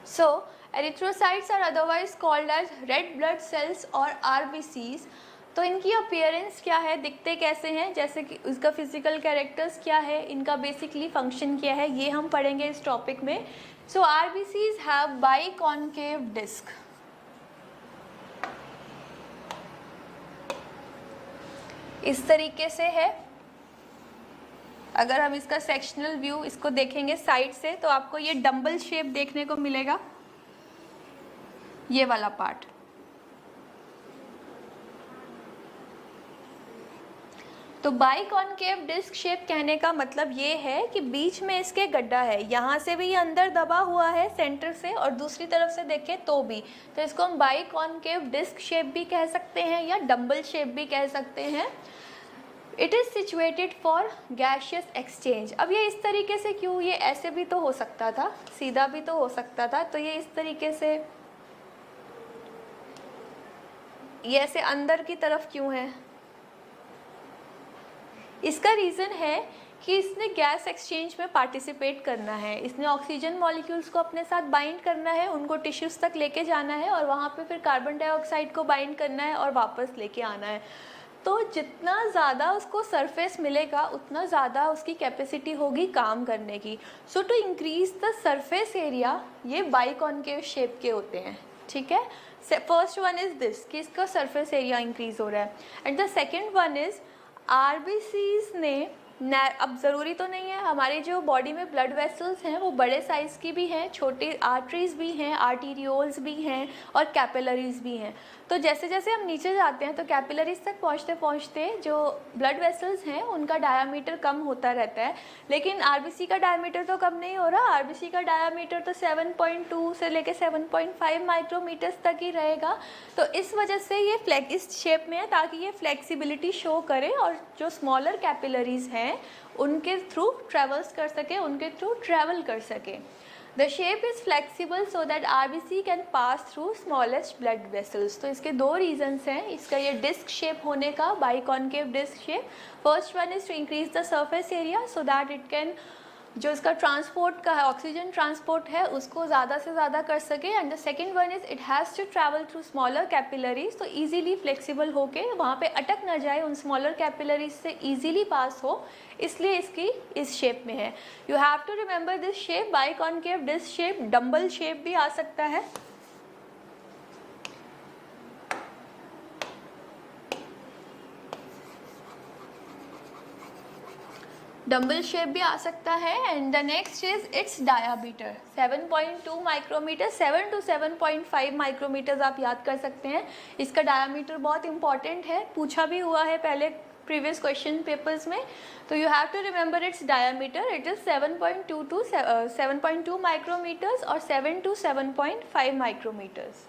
So erythrocytes are otherwise called as red blood cells और RBCs. तो इनकी appearance क्या है, दिखते कैसे हैं, जैसे कि उसका फिजिकल कैरेक्टर्स क्या है, इनका बेसिकली फंक्शन क्या है, ये हम पढ़ेंगे इस टॉपिक में. सो RBCs हैव बाइकॉन्केव डिस्क. इस तरीके से है. अगर हम इसका सेक्शनल व्यू इसको देखेंगे साइड से तो आपको ये डंबल शेप देखने को मिलेगा, ये वाला पार्ट. तो बाइकॉन्केव डिस्क शेप कहने का मतलब ये है कि बीच में इसके गड्ढा है, यहाँ से भी ये अंदर दबा हुआ है सेंटर से, और दूसरी तरफ से देखें तो भी. तो इसको हम बाइकॉन्केव डिस्क शेप भी कह सकते हैं या डंबल शेप भी कह सकते हैं. It is situated for gaseous exchange. अब ये इस तरीके से क्यों, ये ऐसे भी तो हो सकता था, सीधा भी तो हो सकता था, तो ये इस तरीके से, ये ऐसे अंदर की तरफ क्यों है? इसका रीज़न है कि इसने गैस एक्सचेंज में पार्टिसिपेट करना है, इसने ऑक्सीजन मॉलिक्यूल्स को अपने साथ बाइंड करना है, उनको टिश्यूज़ तक लेके जाना है और वहाँ पे फिर कार्बन डाइऑक्साइड को बाइंड करना है और वापस लेके आना है. तो जितना ज़्यादा उसको सरफेस मिलेगा उतना ज़्यादा उसकी कैपेसिटी होगी काम करने की. So to increase the surface area, ये बाइकॉन्केव शेप के होते हैं. ठीक है. फर्स्ट वन इज़ दिस कि इसका सरफेस एरिया इंक्रीज हो रहा है. And the second one is RBCs ने, अब ज़रूरी तो नहीं है, हमारी जो बॉडी में ब्लड वेसल्स हैं वो बड़े साइज़ की भी हैं, छोटी आर्टरीज भी हैं, आर्टीरियोल्स भी हैं और कैपिलरीज भी हैं. तो जैसे जैसे हम नीचे जाते हैं तो कैपिलरीज तक पहुँचते पहुँचते जो ब्लड वेसल्स हैं उनका डायामीटर कम होता रहता है, लेकिन RBC का डायामीटर तो कम नहीं हो रहा. RBC का डायामीटर तो 7.2 से लेके 7.5 माइक्रोमीटर्स तक ही रहेगा. तो इस वजह से ये इस शेप में है ताकि ये फ्लेक्सिबिलिटी शो करे और जो स्मॉलर कैपिलरीज हैं उनके थ्रू ट्रेवल्स कर सके, उनके थ्रू ट्रैवल कर सके. The shape is flexible so that RBC can pass through smallest blood vessels. तो इसके दो रीजंस हैं इसका ये डिस्क शेप होने का, biconcave disc shape. First one is to increase the surface area so that it can, जो इसका ट्रांसपोर्ट का है, ऑक्सीजन ट्रांसपोर्ट है, उसको ज़्यादा से ज़्यादा कर सके. And the second one is it has to travel through smaller capillaries, तो ईजीली फ्लेक्सिबल होके वहाँ पे अटक ना जाए, उन स्मॉलर कैपिलरीज से ईजीली पास हो, इसलिए इसकी इस शेप में है. You have to remember this shape. Biconcave disc shape, dumbbell shape भी आ सकता है. डंबल शेप भी आ सकता है. And the next is its diameter 7.2 micrometre, 7 to 7.5 micrometres आप याद कर सकते हैं. इसका डायामीटर बहुत इंपॉर्टेंट है, पूछा भी हुआ है पहले प्रीवियस क्वेश्चन पेपर्स में. तो you have to remember its diameter. It is 7.2 to 7.2 micrometres और 7 to 7.5 माइक्रोमीटर्स.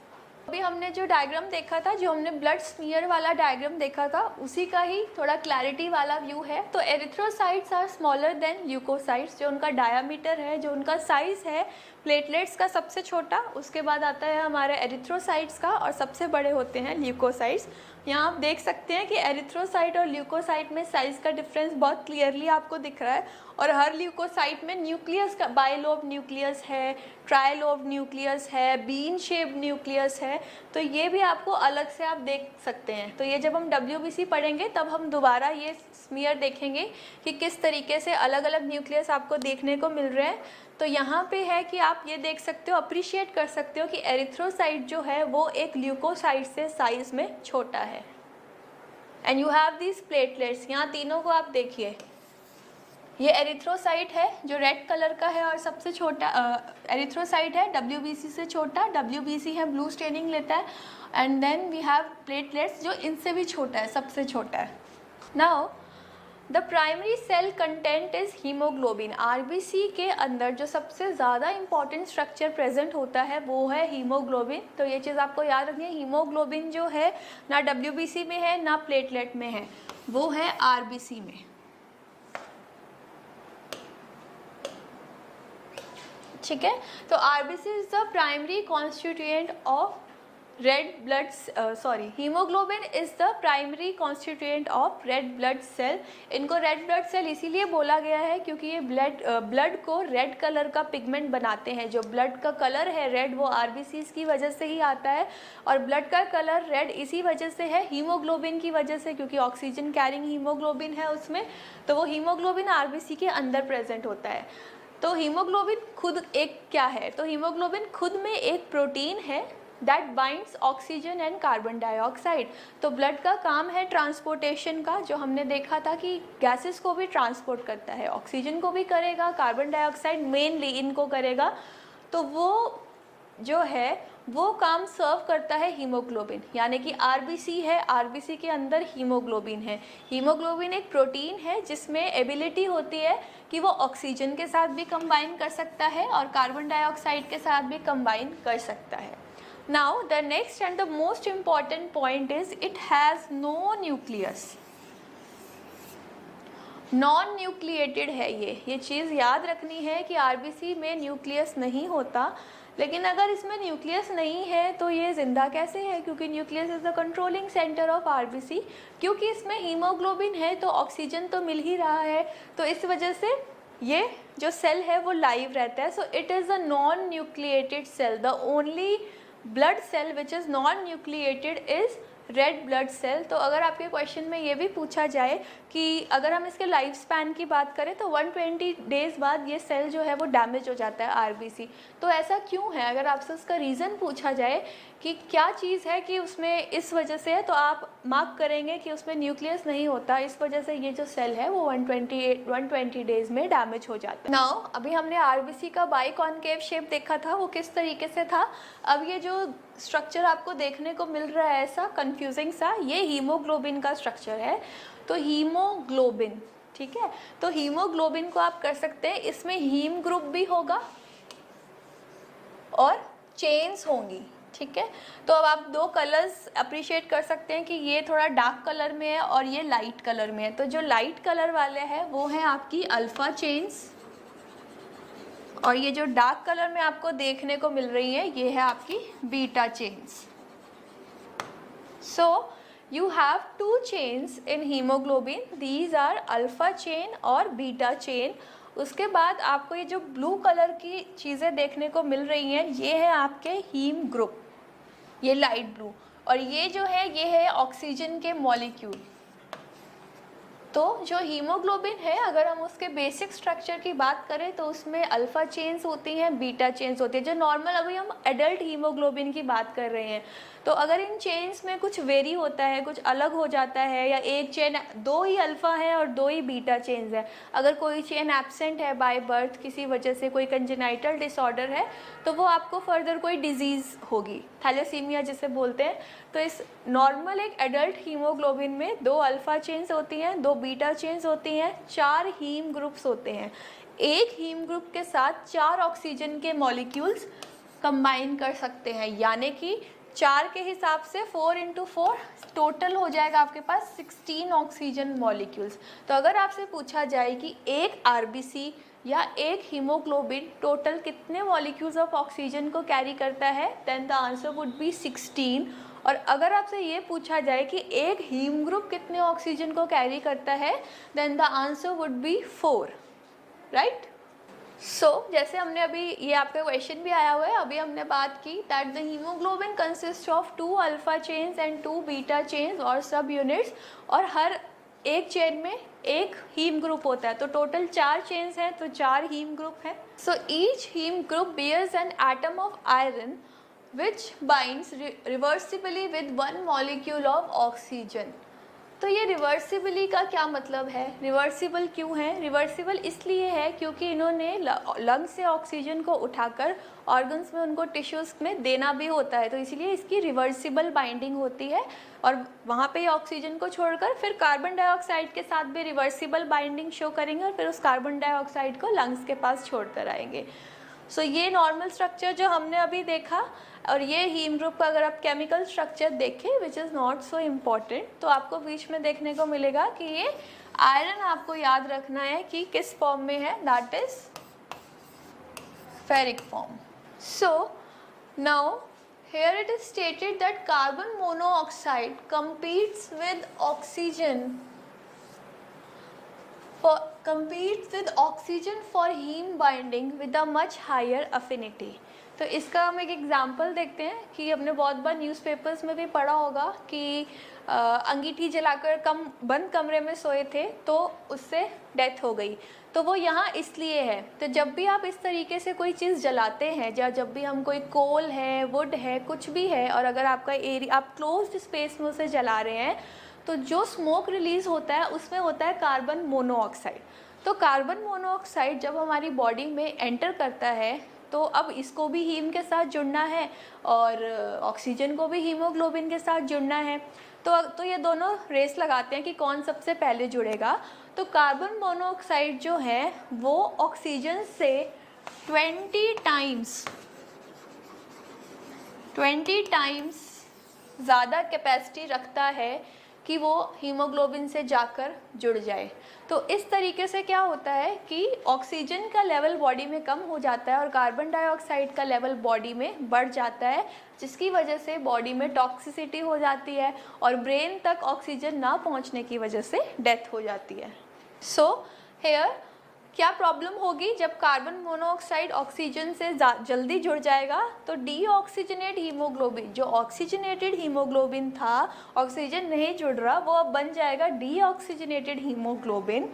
अभी हमने जो डायग्राम देखा था, जो हमने ब्लड स्मीयर वाला डायग्राम देखा था, उसी का ही थोड़ा क्लैरिटी वाला व्यू है. तो erythrocytes are smaller than leukocytes. जो उनका डायामीटर है, जो उनका साइज़ है, प्लेटलेट्स का सबसे छोटा, उसके बाद आता है हमारे एरिथ्रोसाइट्स का, और सबसे बड़े होते हैं ल्यूकोसाइट्स. यहाँ आप देख सकते हैं कि एरिथ्रोसाइट और ल्यूकोसाइट में साइज़ का डिफरेंस बहुत क्लियरली आपको दिख रहा है. और हर ल्यूकोसाइट में न्यूक्लियस का बाइलोब न्यूक्लियस है, ट्राइलोब न्यूक्लियस है, बीन शेप न्यूक्लियस है. तो ये भी आपको अलग से आप देख सकते हैं. तो ये जब हम WBC पढ़ेंगे तब हम दोबारा ये स्मीयर देखेंगे कि किस तरीके से अलग अलग न्यूक्लियस आपको देखने को मिल रहे हैं. तो यहाँ पे है कि आप ये देख सकते हो, अप्रिशिएट कर सकते हो कि एरिथ्रोसाइट जो है वो एक ल्यूकोसाइट से साइज़ में छोटा है. And you have these platelets. यहाँ तीनों को आप देखिए, ये एरिथ्रोसाइट है जो रेड कलर का है और सबसे छोटा एरिथ्रोसाइट है, WBC से छोटा. WBC है ब्लू स्टेनिंग लेता है. And then we have platelets जो इनसे भी छोटा है, सबसे छोटा है. Now the primary cell content is haemoglobin. RBC के अंदर जो सबसे ज़्यादा इंपॉर्टेंट स्ट्रक्चर प्रेजेंट होता है वो है हीमोग्लोबिन. तो ये चीज़ आपको याद रखनी है. हीमोग्लोबिन जो है ना WBC में है ना प्लेटलेट में है, वो है RBC में. ठीक है. तो RBC is the primary constituent of haemoglobin is the primary constituent of red blood cell. इनको रेड ब्लड सेल इसीलिए बोला गया है क्योंकि ये ब्लड को रेड कलर का पिगमेंट बनाते हैं। जो ब्लड का कलर है रेड, वो आरबीसीज की वजह से ही आता है, और ब्लड का कलर रेड इसी वजह से है, हीमोग्लोबिन की वजह से, क्योंकि ऑक्सीजन कैरिंग हीमोग्लोबिन है उसमें, तो वो हीमोग्लोबिन आरबीसी के अंदर प्रेजेंट होता है। तो हीमोग्लोबिन खुद एक क्या है, तो हीमोग्लोबिन खुद में एक प्रोटीन है that binds oxygen and carbon dioxide. तो ब्लड का काम है ट्रांसपोर्टेशन का, जो हमने देखा था कि गैसेस को भी ट्रांसपोर्ट करता है, ऑक्सीजन को भी करेगा, कार्बन डाइऑक्साइड मेनली इनको करेगा। तो वो जो है वो काम सर्व करता है हीमोग्लोबिन, यानी कि आरबीसी है, आरबीसी के अंदर हीमोग्लोबिन है। हीमोग्लोबिन एक प्रोटीन है जिसमें एबिलिटी होती है कि वो ऑक्सीजन के साथ भी कंबाइन कर सकता है और कार्बन डाइऑक्साइड के साथ भी कंबाइन कर सकता है। Now the next and the most important point is it has no nucleus. Non nucleated है ये चीज़ याद रखनी है कि आरबीसी में न्यूक्लियस नहीं होता। लेकिन अगर इसमें न्यूक्लियस नहीं है तो ये ज़िंदा कैसे है, क्योंकि nucleus is the controlling centre of RBC. क्योंकि इसमें हीमोग्लोबिन है तो ऑक्सीजन तो मिल ही रहा है, तो इस वजह से ये जो सेल है वो लाइव रहता है। So it is a non nucleated cell. The only blood cell which is non nucleated is red blood cell. तो अगर आपके क्वेश्चन में ये भी पूछा जाए कि अगर हम इसके लाइफ स्पैन की बात करें तो 120 डेज़ बाद ये सेल जो है वो डैमेज हो जाता है आरबीसी। तो ऐसा क्यों है, अगर आपसे उसका रीज़न पूछा जाए कि क्या चीज़ है कि उसमें इस वजह से है, तो आप मार्क करेंगे कि उसमें न्यूक्लियस नहीं होता, इस वजह से ये जो सेल है वो 120 डेज़ में डैमेज हो जाता है। नाउ अभी हमने आरबीसी का बाइकॉन्केव शेप देखा था, वो किस तरीके से था। अब ये जो स्ट्रक्चर आपको देखने को मिल रहा है ऐसा कंफ्यूजिंग सा, ये हीमोग्लोबिन का स्ट्रक्चर है। तो हीमोग्लोबिन, ठीक है, तो हीमोग्लोबिन को आप कर सकते हैं, इसमें हीम ग्रुप भी होगा और चेन्स होंगी, ठीक है। तो अब आप दो कलर्स अप्रिशिएट कर सकते हैं कि ये थोड़ा डार्क कलर में है और ये लाइट कलर में है। तो जो लाइट कलर वाले हैं वो हैं आपकी अल्फ़ा चेन्स, और ये जो डार्क कलर में आपको देखने को मिल रही है ये है आपकी beta chains. So you have two chains in hemoglobin, these are alpha chain और बीटा चेन। उसके बाद आपको ये जो ब्लू कलर की चीज़ें देखने को मिल रही हैं ये है आपके हीम ग्रुप, ये लाइट ब्लू, और ये जो है ये है ऑक्सीजन के मॉलिक्यूल। तो जो हीमोग्लोबिन है अगर हम उसके बेसिक स्ट्रक्चर की बात करें तो उसमें अल्फ़ा चेन्स होती हैं, बीटा चेन्स होती है। जो नॉर्मल अभी हम एडल्ट हीमोग्लोबिन की बात कर रहे हैं, तो अगर इन चेन्स में कुछ वेरी होता है, कुछ अलग हो जाता है, या एक चेन दो ही अल्फ़ा है और दो ही बीटा चेन्स है, अगर कोई चेन एब्सेंट है बाय बर्थ किसी वजह से, कोई कंजेनाइटल डिसऑर्डर है, तो वो आपको फर्दर कोई डिजीज़ होगी, थैलेसीमिया जिसे बोलते हैं। तो इस नॉर्मल एक एडल्ट हीमोग्लोबिन में दो अल्फ़ा चेन्स होती हैं, दो बीटा चेन्स होती हैं, 4 हीम ग्रुप्स होते हैं। एक हीम ग्रुप के साथ 4 ऑक्सीजन के मॉलिक्यूल्स कंबाइन कर सकते हैं, यानी कि 4 के हिसाब से 4 × 4 टोटल हो जाएगा आपके पास 16 ऑक्सीजन मॉलिक्यूल्स। तो अगर आपसे पूछा जाए कि एक आरबीसी या एक हीमोग्लोबिन टोटल कितने मॉलिक्यूल्स ऑफ ऑक्सीजन को कैरी करता है, then the answer would be 16। और अगर आपसे ये पूछा जाए कि एक हीम ग्रुप कितने ऑक्सीजन को कैरी करता है, then the answer would be 4, right. So जैसे हमने अभी ये आपका क्वेश्चन भी आया हुआ है, अभी हमने बात की that the haemoglobin consist of 2 alpha chains and 2 beta chains और सब यूनिट्स, और हर एक चेन में एक हीम ग्रुप होता है। तो टोटल 4 चेन्स हैं तो 4 हीम ग्रुप हैं। So each haem group bears an atom of iron which binds reversibly with 1 molecule of oxygen। तो ये रिवर्सिबली का क्या मतलब है, रिवर्सिबल क्यों है? रिवर्सिबल इसलिए है क्योंकि इन्होंने लंग से ऑक्सीजन को उठाकर ऑर्गन्स में, उनको टिश्यूज़ में देना भी होता है, तो इसलिए इसकी रिवर्सिबल बाइंडिंग होती है, और वहाँ पे ऑक्सीजन को छोड़कर फिर कार्बन डाइऑक्साइड के साथ भी रिवर्सिबल बाइंडिंग शो करेंगे, और फिर उस कार्बन डाइऑक्साइड को लंग्स के पास छोड़कर आएंगे। सो ये नॉर्मल स्ट्रक्चर जो हमने अभी देखा, और ये हीम ग्रुप का अगर आप केमिकल स्ट्रक्चर देखें which is not so important, तो आपको बीच में देखने को मिलेगा कि ये आयरन आपको याद रखना है कि किस फॉर्म में है, that is ferric form. So now Here it is stated that carbon monoxide competes with oxygen for heme binding with a much higher affinity. तो इसका हम एक एग्जाम्पल देखते हैं कि हमने बहुत बार न्यूज़पेपर्स में भी पढ़ा होगा कि अंगीठी जलाकर बंद कमरे में सोए थे तो उससे डेथ हो गई, तो वो यहाँ इसलिए है। तो जब भी आप इस तरीके से कोई चीज़ जलाते हैं या जब भी हम कोई कोल है, वुड है, कुछ भी है, और अगर आपका एरिया आप क्लोज्ड स्पेस में उसे जला रहे हैं तो जो स्मोक रिलीज़ होता है उसमें होता है कार्बन मोनोऑक्साइड। तो कार्बन मोनोऑक्साइड जब हमारी बॉडी में एंटर करता है तो अब इसको भी हीम के साथ जुड़ना है और ऑक्सीजन को भी हीमोग्लोबिन के साथ जुड़ना है। तो ये दोनों रेस लगाते हैं कि कौन सबसे पहले जुड़ेगा। तो कार्बन मोनोऑक्साइड जो है वो ऑक्सीजन से 20 टाइम्स ज़्यादा कैपेसिटी रखता है कि वो हीमोग्लोबिन से जाकर जुड़ जाए। तो इस तरीके से क्या होता है कि ऑक्सीजन का लेवल बॉडी में कम हो जाता है और कार्बन डाइऑक्साइड का लेवल बॉडी में बढ़ जाता है, जिसकी वजह से बॉडी में टॉक्सिसिटी हो जाती है और ब्रेन तक ऑक्सीजन ना पहुंचने की वजह से डेथ हो जाती है। सो हेयर क्या प्रॉब्लम होगी जब कार्बन मोनोऑक्साइड ऑक्सीजन से जल्दी जुड़ जाएगा? तो डीऑक्सीजनेट हीमोग्लोबिन, जो ऑक्सीजनेटेड हीमोग्लोबिन था, ऑक्सीजन नहीं जुड़ रहा, वो अब बन जाएगा डीऑक्सीजनेटेड हीमोग्लोबिन।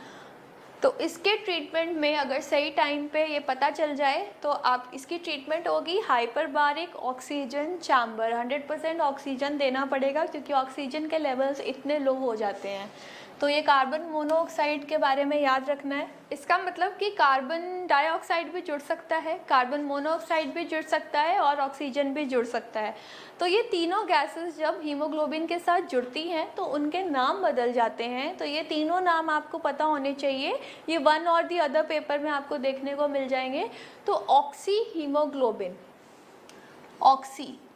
तो इसके ट्रीटमेंट में अगर सही टाइम पे ये पता चल जाए तो आप इसकी ट्रीटमेंट होगी हाइपरबारिक ऑक्सीजन चैम्बर। 100% ऑक्सीजन देना पड़ेगा क्योंकि ऑक्सीजन के लेवल्स इतने लो हो जाते हैं। तो ये कार्बन मोनोऑक्साइड के बारे में याद रखना है। इसका मतलब कि कार्बन डाइऑक्साइड भी जुड़ सकता है, कार्बन मोनोऑक्साइड भी जुड़ सकता है और ऑक्सीजन भी जुड़ सकता है। तो ये तीनों गैसेस जब हीमोग्लोबिन के साथ जुड़ती हैं तो उनके नाम बदल जाते हैं। तो ये तीनों नाम आपको पता होने चाहिए, ये वन और दी अदर पेपर में आपको देखने को मिल जाएंगे। तो ऑक्सी हीमोग्लोबिन,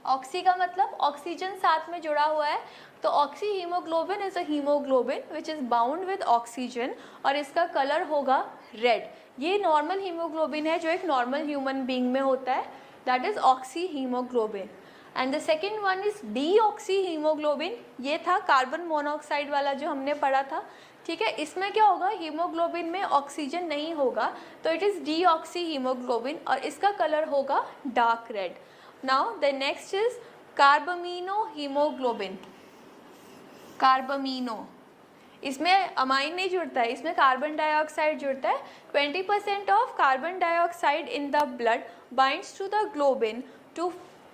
ऑक्सी का मतलब ऑक्सीजन साथ में जुड़ा हुआ है। तो oxy haemoglobin is a haemoglobin which is bound with oxygen और इसका कलर होगा रेड। ये नॉर्मल हीमोग्लोबिन है जो एक नॉर्मल ह्यूमन बीइंग में होता है, that is oxy haemoglobin. And the second one is deoxy haemoglobin, ये था कार्बन मोनोऑक्साइड वाला जो हमने पढ़ा था। ठीक है, इसमें क्या होगा, हीमोग्लोबिन में ऑक्सीजन नहीं होगा तो इट इज़ डीऑक्सी हीमोग्लोबिन और इसका कलर होगा dark red. Now the next is carbamino haemoglobin. Carbamino, इसमें अमाइन नहीं जुड़ता है, इसमें कार्बन डाइऑक्साइड जुड़ता है। 20% of carbon dioxide in the blood binds to the globin to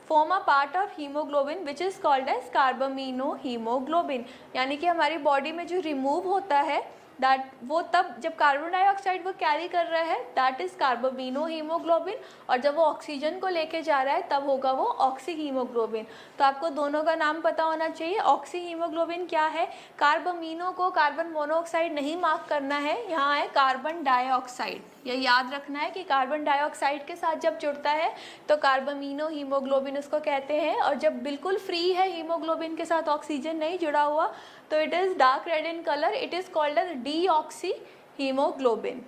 form a part of haemoglobin which is called as carbamino haemoglobin. यानी कि हमारी बॉडी में जो रिमूव होता है दैट वो तब जब कार्बन डाइऑक्साइड वो कैरी कर रहा है, दैट इज़ कार्बामीनो हीमोग्लोबिन, और जब वो ऑक्सीजन को लेके जा रहा है तब होगा वो ऑक्सी हीमोग्लोबिन। तो आपको दोनों का नाम पता होना चाहिए। ऑक्सी हीमोग्लोबिन क्या है, कार्बामीनो को कार्बन मोनोऑक्साइड नहीं मार्क करना है, यहाँ है कार्बन डाइऑक्साइड। यह याद रखना है कि कार्बन डाइऑक्साइड के साथ जब जुड़ता है तो कार्बामीनो हीमोग्लोबिन उसको कहते हैं, और जब बिल्कुल फ्री है हीमोग्लोबिन के साथ ऑक्सीजन नहीं जुड़ा हुआ तो it is dark red in colour, it is called as deoxy haemoglobin.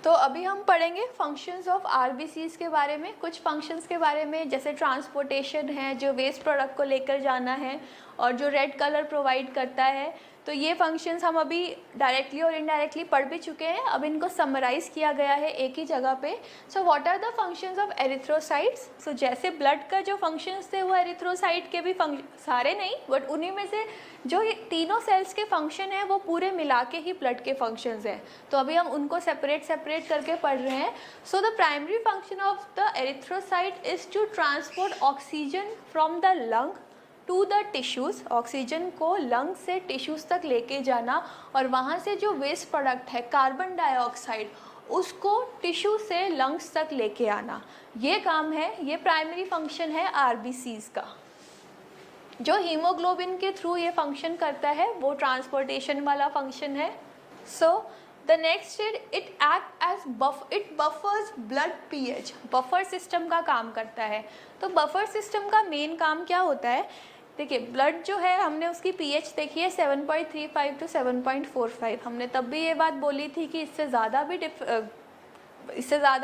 तो अभी हम पढ़ेंगे फंक्शंस ऑफ आरबीसीज के बारे में, कुछ फंक्शंस के बारे में, जैसे ट्रांसपोर्टेशन है, जो वेस्ट प्रोडक्ट को लेकर जाना है, और जो रेड कलर प्रोवाइड करता है। तो ये फंक्शंस हम अभी डायरेक्टली और इनडायरेक्टली पढ़ भी चुके हैं, अब इनको समराइज़ किया गया है एक ही जगह पे। So what are the functions of erythrocytes? So जैसे ब्लड का जो फंक्शंस थे वो एरिथ्रोसाइट के भी सारे नहीं, बट उन्हीं में से जो ये तीनों सेल्स के फंक्शन है वो पूरे मिला के ही ब्लड के फंक्शंस हैं। तो अभी हम उनको सेपरेट करके पढ़ रहे हैं। So the primary function of the erythrocyte is to transport oxygen from the lung to the tissues, oxygen को लंग से टिश्यूज़ तक लेके जाना, और वहाँ से जो वेस्ट प्रोडक्ट है कार्बन डाइऑक्साइड उसको टिश्यू से लंग्स तक लेके आना। ये काम है, ये प्राइमरी फंक्शन है आरबीसीज का। जो हीमोग्लोबिन के थ्रू ये फंक्शन करता है वो ट्रांसपोर्टेशन वाला फंक्शन है। So the next is it act as it buffers blood pH, buffer system का काम करता है। तो बफर सिस्टम का मेन काम क्या होता है? देखिए, ब्लड जो है हमने उसकी पीएच देखी है 7.35 टू 7.45। हमने तब भी ये बात बोली थी कि इससे ज़्यादा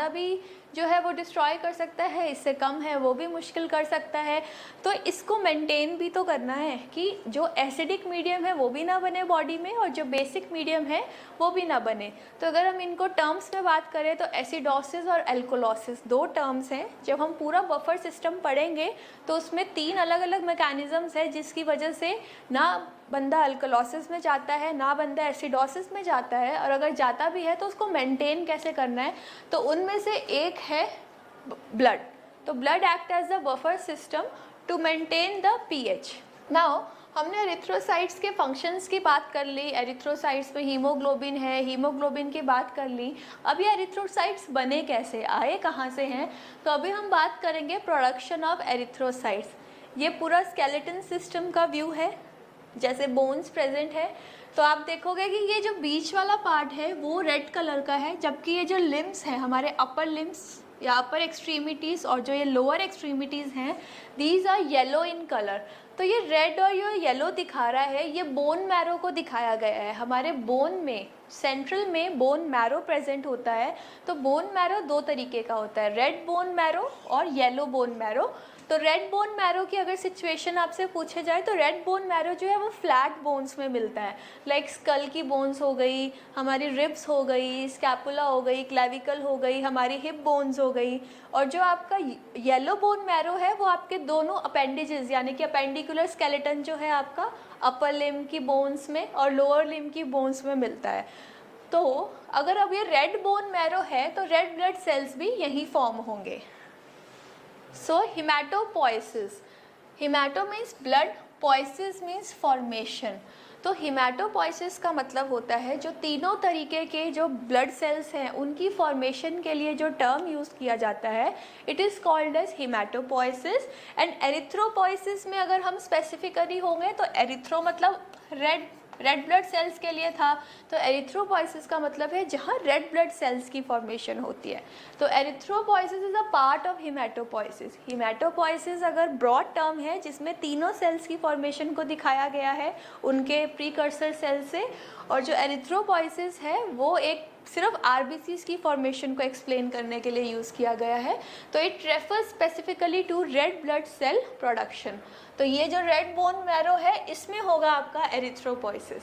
भी जो है वो डिस्ट्रॉय कर सकता है, इससे कम है वो भी मुश्किल कर सकता है। तो इसको मेंटेन भी तो करना है कि जो एसिडिक मीडियम है वो भी ना बने बॉडी में और जो बेसिक मीडियम है वो भी ना बने। तो अगर हम इनको टर्म्स में बात करें तो एसिडोसिस और एल्कोलोसिस 2 टर्म्स हैं। जब हम पूरा बफर सिस्टम पढ़ेंगे तो उसमें 3 अलग अलग मैकेनिज़म्स हैं जिसकी वजह से ना बंदा अल्कोलोसिस में जाता है, ना बंदा एसिडोसिस में जाता है, और अगर जाता भी है तो उसको मेंटेन कैसे करना है। तो उनमें से एक है ब्लड। तो blood act as the buffer system to maintain the pH. Now हमने एरिथ्रोसाइट्स के फंक्शंस की बात कर ली, एरिथ्रोसाइट्स में हीमोग्लोबिन है, हीमोग्लोबिन की बात कर ली। अब ये एरिथ्रोसाइट्स बने कैसे, आए कहाँ से हैं? तो अभी हम बात करेंगे प्रोडक्शन ऑफ एरिथ्रोसाइट्स। ये पूरा स्केलेटन सिस्टम का व्यू है, जैसे बोन्स प्रेजेंट है। तो आप देखोगे कि ये जो बीच वाला पार्ट है वो रेड कलर का है, जबकि ये जो लिम्स हैं हमारे अपर लिम्स या अपर एक्सट्रीमिटीज़ और जो ये लोअर एक्सट्रीमिटीज़ हैं, these are yellow in colour. तो ये रेड और ये येलो दिखा रहा है, ये बोन मैरो को दिखाया गया है। हमारे बोन में सेंट्रल में बोन मैरो प्रेजेंट होता है। तो बोन मैरो 2 तरीके का होता है, रेड बोन मैरो और येलो बोन मैरो। तो रेड बोन मैरो की अगर सिचुएशन आपसे पूछे जाए तो रेड बोन मैरो जो है वो फ्लैट बोन्स में मिलता है, लाइक स्कल की बोन्स हो गई, हमारी रिब्स हो गई, स्कैपुला हो गई, क्लेविकल हो गई, हमारी हिप बोन्स हो गई। और जो आपका येलो बोन मैरो है वो आपके दोनों अपेंडिजेस यानी कि अपेंडिकुलर स्केलेटन जो है आपका अपर लिम्ब की बोन्स में और लोअर लिम्ब की बोन्स में मिलता है। तो अगर अब ये रेड बोन मैरो है तो रेड ब्लड सेल्स भी यहीं फॉर्म होंगे। So hematopoiesis, hemato means blood, poiesis means formation। तो हेमाटोपोइसिस का मतलब होता है जो तीनों तरीके के जो ब्लड सेल्स हैं उनकी फॉर्मेशन के लिए जो टर्म यूज़ किया जाता है, it is called as haematopoiesis. And erythropoiesis में अगर हम स्पेसिफिकली होंगे तो एरिथ्रो मतलब रेड ब्लड सेल्स के लिए था, तो एरिथ्रोपोइसिस का मतलब है जहाँ रेड ब्लड सेल्स की फॉर्मेशन होती है। तो erythropoiesis is a part of haematopoiesis. Haematopoiesis अगर ब्रॉड टर्म है जिसमें तीनों सेल्स की फॉर्मेशन को दिखाया गया है उनके प्रीकर्सर सेल से, और जो एरिथ्रोपोइसिस है वो एक सिर्फ आरबीसीज की फॉर्मेशन को एक्सप्लेन करने के लिए यूज़ किया गया है। तो it refers specifically to red blood cell production. तो ये जो रेड बोन मैरो है इसमें होगा आपका erythropoiesis.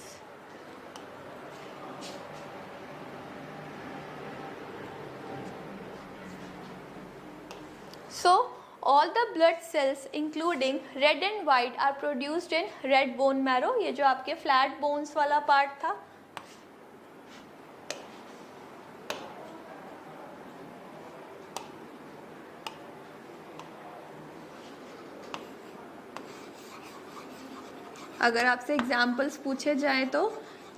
So all the blood cells including red and white are produced in red bone marrow। ये जो आपके फ्लैट बोन्स वाला पार्ट था। अगर आपसे एग्जाम्पल्स पूछे जाएँ तो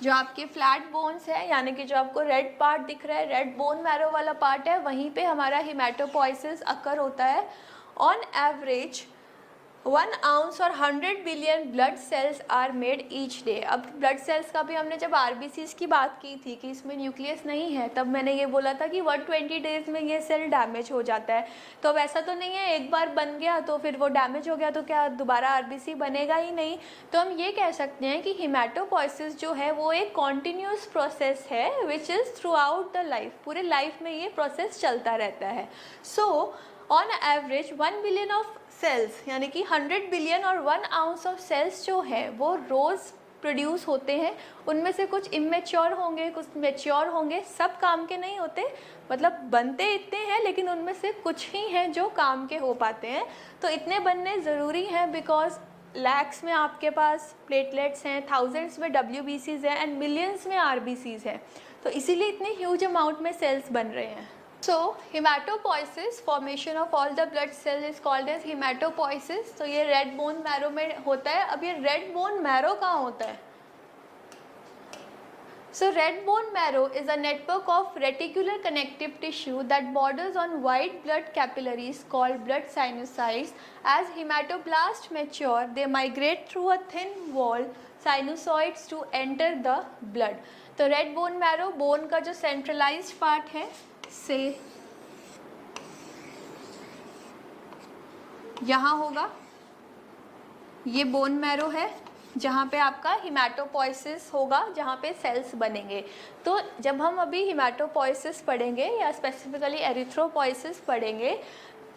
जो आपके फ्लैट बोन्स है यानी कि जो आपको रेड पार्ट दिख रहा है, रेड बोन मैरो वाला पार्ट है, वहीं पे हमारा हेमाटोपोइसिस अकर होता है। ऑन एवरेज 1 ounce और 100 billion blood cells are made each day. अब ब्लड सेल्स का भी हमने जब आरबीसीज की बात की थी कि इसमें न्यूक्लियस नहीं है, तब मैंने ये बोला था कि 120 डेज में ये सेल डैमेज हो जाता है। तो अब ऐसा तो नहीं है एक बार बन गया तो फिर वो डैमेज हो गया तो क्या दोबारा आरबीसी बनेगा ही नहीं। तो हम ये कह सकते हैं कि हेमाटोपोइसिस जो है वो एक कॉन्टिन्यूस प्रोसेस है which is throughout the life, पूरे लाइफ में ये प्रोसेस चलता रहता है। So on average 1 billion of cells यानी कि 100 बिलियन और 1 आउंस ऑफ सेल्स जो है वो रोज़ प्रोड्यूस होते हैं। उनमें से कुछ इमेच्योर होंगे, कुछ मैच्योर होंगे, सब काम के नहीं होते, मतलब बनते इतने हैं लेकिन उनमें से कुछ ही हैं जो काम के हो पाते हैं। तो इतने बनने ज़रूरी हैं बिकॉज लैक्स में आपके पास प्लेटलेट्स हैं, थाउजेंड्स में WBCs हैं एंड मिलियंस में RBCs हैं। तो इसीलिए इतने ह्यूज अमाउंट में सेल्स बन रहे हैं। So hematopoiesis, formation of all the blood cells is called as hematopoiesis। तो ये रेड बोन मैरो में होता है। अब ये रेड बोन मैरो कहाँ होता है? So red bone marrow is a network of reticular connective tissue that borders on white blood capillaries called blood sinusoids। As hematoblasts mature, they migrate through a thin wall sinusoids to enter the blood। तो red bone marrow bone का जो centralised part है से यहाँ होगा, ये bone marrow है, जहाँ पे आपका हिमेटोपोइसिस होगा, जहाँ पे सेल्स बनेंगे। तो जब हम अभी हिमेटोपोइसिस पढ़ेंगे या स्पेसिफिकली एरिथ्रोपोइसिस पढ़ेंगे,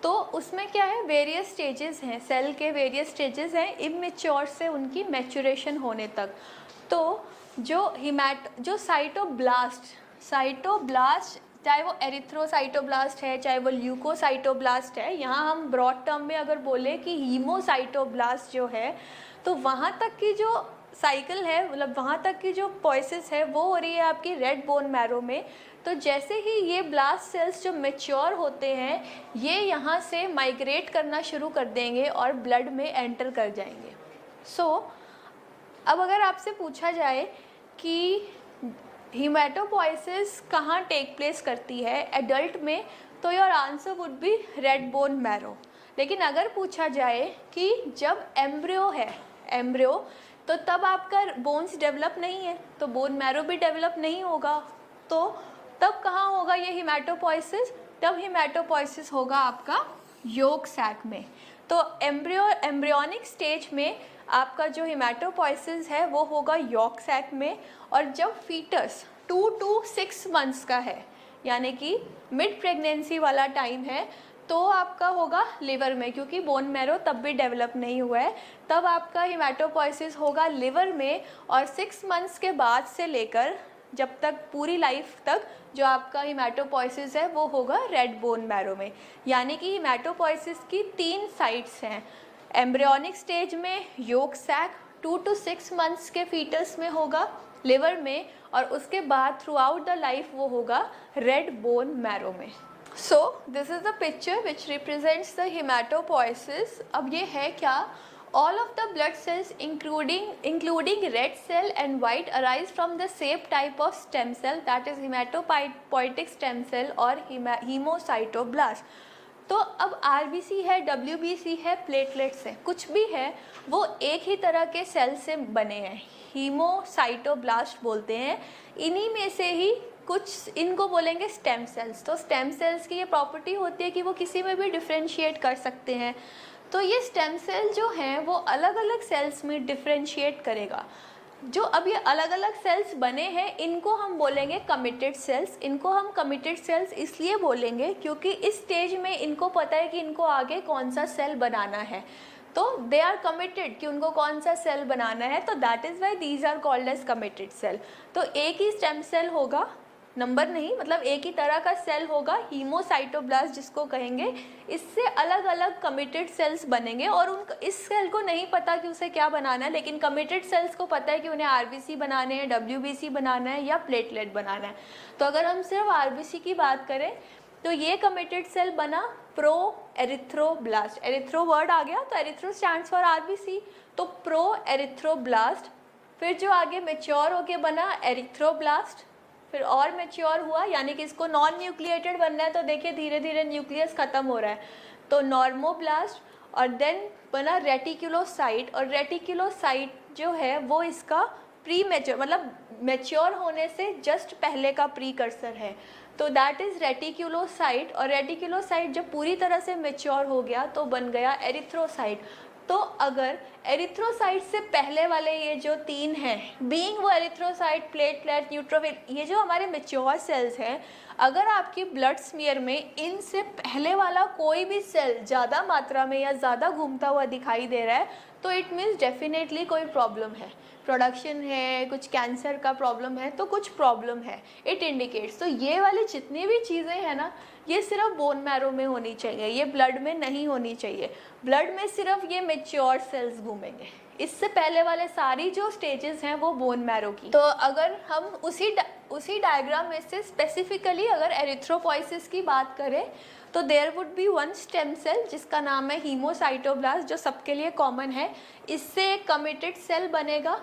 तो उसमें क्या है, वेरियस स्टेजेस हैं, सेल के वेरियस स्टेजेस हैं इमेच्योर से उनकी मैच्योरेशन होने तक। तो जो साइटोब्लास्ट चाहे वो एरिथ्रोसाइटोब्लास्ट है, चाहे वो ल्यूकोसाइटोब्लास्ट है, यहाँ हम ब्रॉड टर्म में अगर बोले कि हीमोसाइटोब्लास्ट जो है, तो वहाँ तक की जो साइकिल है, मतलब वहाँ तक की जो प्रोसेस है वो हो रही है आपकी रेड बोन मैरो में। तो जैसे ही ये ब्लास्ट सेल्स जो मेच्योर होते हैं, ये यहाँ से माइग्रेट करना शुरू कर देंगे और ब्लड में एंटर कर जाएंगे। अब अगर आपसे पूछा जाए कि हीमेटोपोइसिस कहाँ टेक प्लेस करती है एडल्ट में, तो your answer would B red bone marrow. लेकिन अगर पूछा जाए कि जब एम्ब्रियो है, तो तब आपका बोन्स डेवलप नहीं है, तो बोन मैरो भी डेवलप नहीं होगा, तो तब कहाँ होगा ये हीमेटोपोइसिस? तब हीमेटोपोइसिस होगा आपका योक सैक में। तो एम्ब्रियोनिक स्टेज में आपका जो हीमेटोपोइसिस है वो होगा यॉक सैक में, और जब फीटस 2 to 6 मंथ्स का है, यानी कि मिड प्रेगनेंसी वाला टाइम है, तो आपका होगा लिवर में, क्योंकि बोन मैरो तब भी डेवलप नहीं हुआ है, तब आपका हीमेटोपोइसिस होगा लिवर में। और 6 मंथ्स के बाद से लेकर जब तक पूरी लाइफ तक जो आपका हीमेटोपोइसिस है वो होगा रेड बोन मैरो में। यानी कि हीमेटोपोइसिस की 3 साइट्स हैं, एम्ब्रियोनिक स्टेज में योक सैक, 2 to 6 मंथ्स के फीटस में होगा लिवर में, और उसके बाद थ्रू आउट द लाइफ वो होगा रेड बोन मैरो में। So this is the picture which represents the haematopoiesis. अब ये है क्या? All of the blood cells including red cell and white arise from the same type of stem cell, that is hematopoietic stem cell और hemocytoblast। तो अब RBC है, WBC है, platelets है, कुछ भी है, वो एक ही तरह के सेल से बने हैं, हीमोसाइटोब्लास्ट बोलते हैं। इन्हीं में से ही कुछ इनको बोलेंगे स्टेम सेल्स। तो स्टेम सेल्स की ये प्रॉपर्टी होती है कि वो किसी में भी डिफ्रेंशिएट कर सकते हैं। तो ये स्टेम सेल जो हैं वो अलग अलग सेल्स में डिफ्रेंशिएट करेगा। जो अब ये अलग अलग सेल्स बने हैं, इनको हम बोलेंगे कमिटेड सेल्स। इनको हम कमिटेड सेल्स इसलिए बोलेंगे क्योंकि इस स्टेज में इनको पता है कि इनको आगे कौन सा सेल बनाना है, तो दे आर कमिटेड कि उनको कौन सा सेल बनाना है, तो that is why these are called as committed cell. तो एक ही स्टेम सेल होगा, नंबर नहीं, मतलब एक ही तरह का सेल होगा, हीमोसाइटोब्लास्ट जिसको कहेंगे। इससे अलग अलग कमिटेड सेल्स बनेंगे, और उन इस सेल को नहीं पता कि उसे क्या बनाना है, लेकिन कमिटेड सेल्स को पता है कि उन्हें आरबीसी बनाने हैं, डब्ल्यूबीसी बनाना है या प्लेटलेट बनाना है। तो अगर हम सिर्फ आरबीसी की बात करें, तो ये कमिटेड सेल बना प्रो एरिथ्रोब्लास्ट। एरिथ्रो वर्ड आ गया, तो एरिथ्रो स्टैंड्स फॉर आरबीसी, तो प्रो एरिथ्रोब्लास्ट। फिर जो आगे मेच्योर होके बना एरिथ्रोब्लास्ट, फिर और मेच्योर हुआ, यानी कि इसको नॉन न्यूक्लिएटेड बनना है, तो देखिए धीरे धीरे न्यूक्लियस ख़त्म हो रहा है, तो नॉर्मोब्लास्ट, और देन बना रेटिकुलोसाइट। और रेटिकुलोसाइट जो है वो इसका प्री मेच्योर, मतलब मेच्योर होने से जस्ट पहले का प्रीकर्सर है, तो दैट इज़ रेटिकुलोसाइट। और रेटिकुलोसाइट जब पूरी तरह से मेच्योर हो गया तो बन गया एरिथ्रोसाइट। तो अगर एरिथ्रोसाइट से पहले वाले ये जो 3 हैं, बीइंग वो एरिथ्रोसाइट, प्लेटलेट, न्यूट्रोफिल, ये जो हमारे मेच्योर सेल्स हैं, अगर आपकी ब्लड स्मीयर में इनसे पहले वाला कोई भी सेल ज़्यादा मात्रा में या ज़्यादा घूमता हुआ दिखाई दे रहा है, तो इट मीन्स डेफिनेटली कोई प्रॉब्लम है, प्रोडक्शन है, कुछ कैंसर का प्रॉब्लम है, तो कुछ प्रॉब्लम है, इट इंडिकेट्स। तो ये वाली जितनी भी चीज़ें हैं ना, ये सिर्फ बोन मैरो में होनी चाहिए, ये ब्लड में नहीं होनी चाहिए। ब्लड में सिर्फ ये मेच्योर सेल्स घूमेंगे, इससे पहले वाले सारी जो स्टेजेस हैं वो बोन मैरो की। तो अगर हम उसी डायग्राम में से स्पेसिफिकली अगर एरिथ्रोपोइसिस की बात करें, तो there would be one stem cell जिसका नाम है हीमोसाइटोब्लास्ट, जो सबके लिए कॉमन है। इससे एक कमिटेड सेल बनेगा,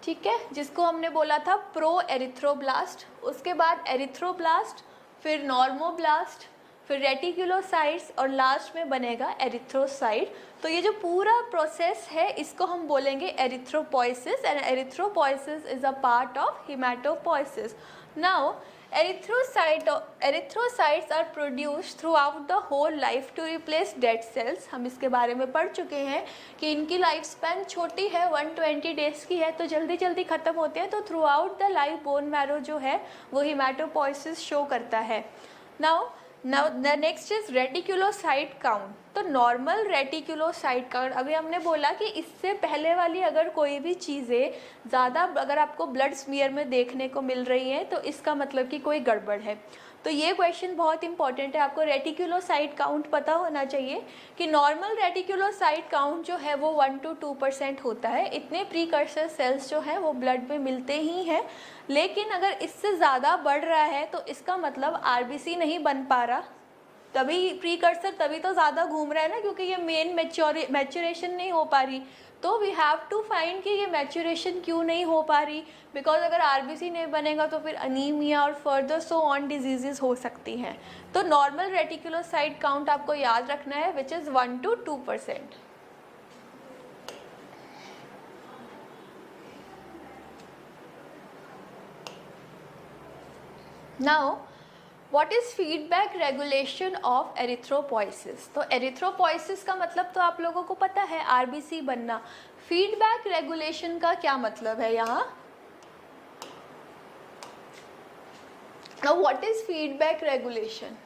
ठीक है, जिसको हमने बोला था प्रो एरिथ्रोब्लास्ट। उसके बाद एरिथ्रोब्लास्ट, फिर नॉर्मोब्लास्ट, फिर रेटिकुलोसाइट्स, और लास्ट में बनेगा एरिथ्रोसाइट। तो ये जो पूरा प्रोसेस है इसको हम बोलेंगे erythropoiesis, and erythropoiesis is a part of haematopoiesis. Now erythrocytes are produce throughout the whole life to replace dead cells. हम इसके बारे में पढ़ चुके हैं कि इनकी लाइफ स्पैन छोटी है, 120 डेज की है, तो जल्दी जल्दी ख़त्म होते हैं। तो through out the life bone marrow जो है वो हिमेटोपोइसिस शो करता है। Now the next is reticulocyte count. तो नॉर्मल रेटिकुलोसाइट काउंट, अभी हमने बोला कि इससे पहले वाली अगर कोई भी चीज़ें ज़्यादा अगर आपको ब्लड स्मीयर में देखने को मिल रही हैं तो इसका मतलब कि कोई गड़बड़ है। तो ये क्वेश्चन बहुत इंपॉर्टेंट है, आपको रेटिकुलोसाइट काउंट पता होना चाहिए कि नॉर्मल रेटिकुलोसाइट काउंट जो है वो 1 to 2% होता है। इतने प्रीकर्सर सेल्स जो है वो ब्लड में मिलते ही हैं, लेकिन अगर इससे ज़्यादा बढ़ रहा है तो इसका मतलब आरबीसी नहीं बन पा रहा, तभी प्रीकर्सर तभी तो ज़्यादा घूम रहा है ना, क्योंकि ये मेन मैच्योरेशन नहीं हो पा रही। तो वी हैव टू फाइंड कि ये मैच्योरेशन क्यों नहीं हो पा रही, बिकॉज अगर आरबीसी नहीं बनेगा तो फिर अनीमिया और फर्दर सो ऑन डिजीजेस हो सकती हैं। तो नॉर्मल रेटिकुलोसाइट काउंट आपको याद रखना है which is 1 to 2%। Now what is feedback regulation of erythropoiesis. तो एरिथ्रोपोइसिस का मतलब तो आप लोगों को पता है, आरबीसी बनना। फीडबैक रेगुलेशन का क्या मतलब है यहाँ? Now what is feedback regulation?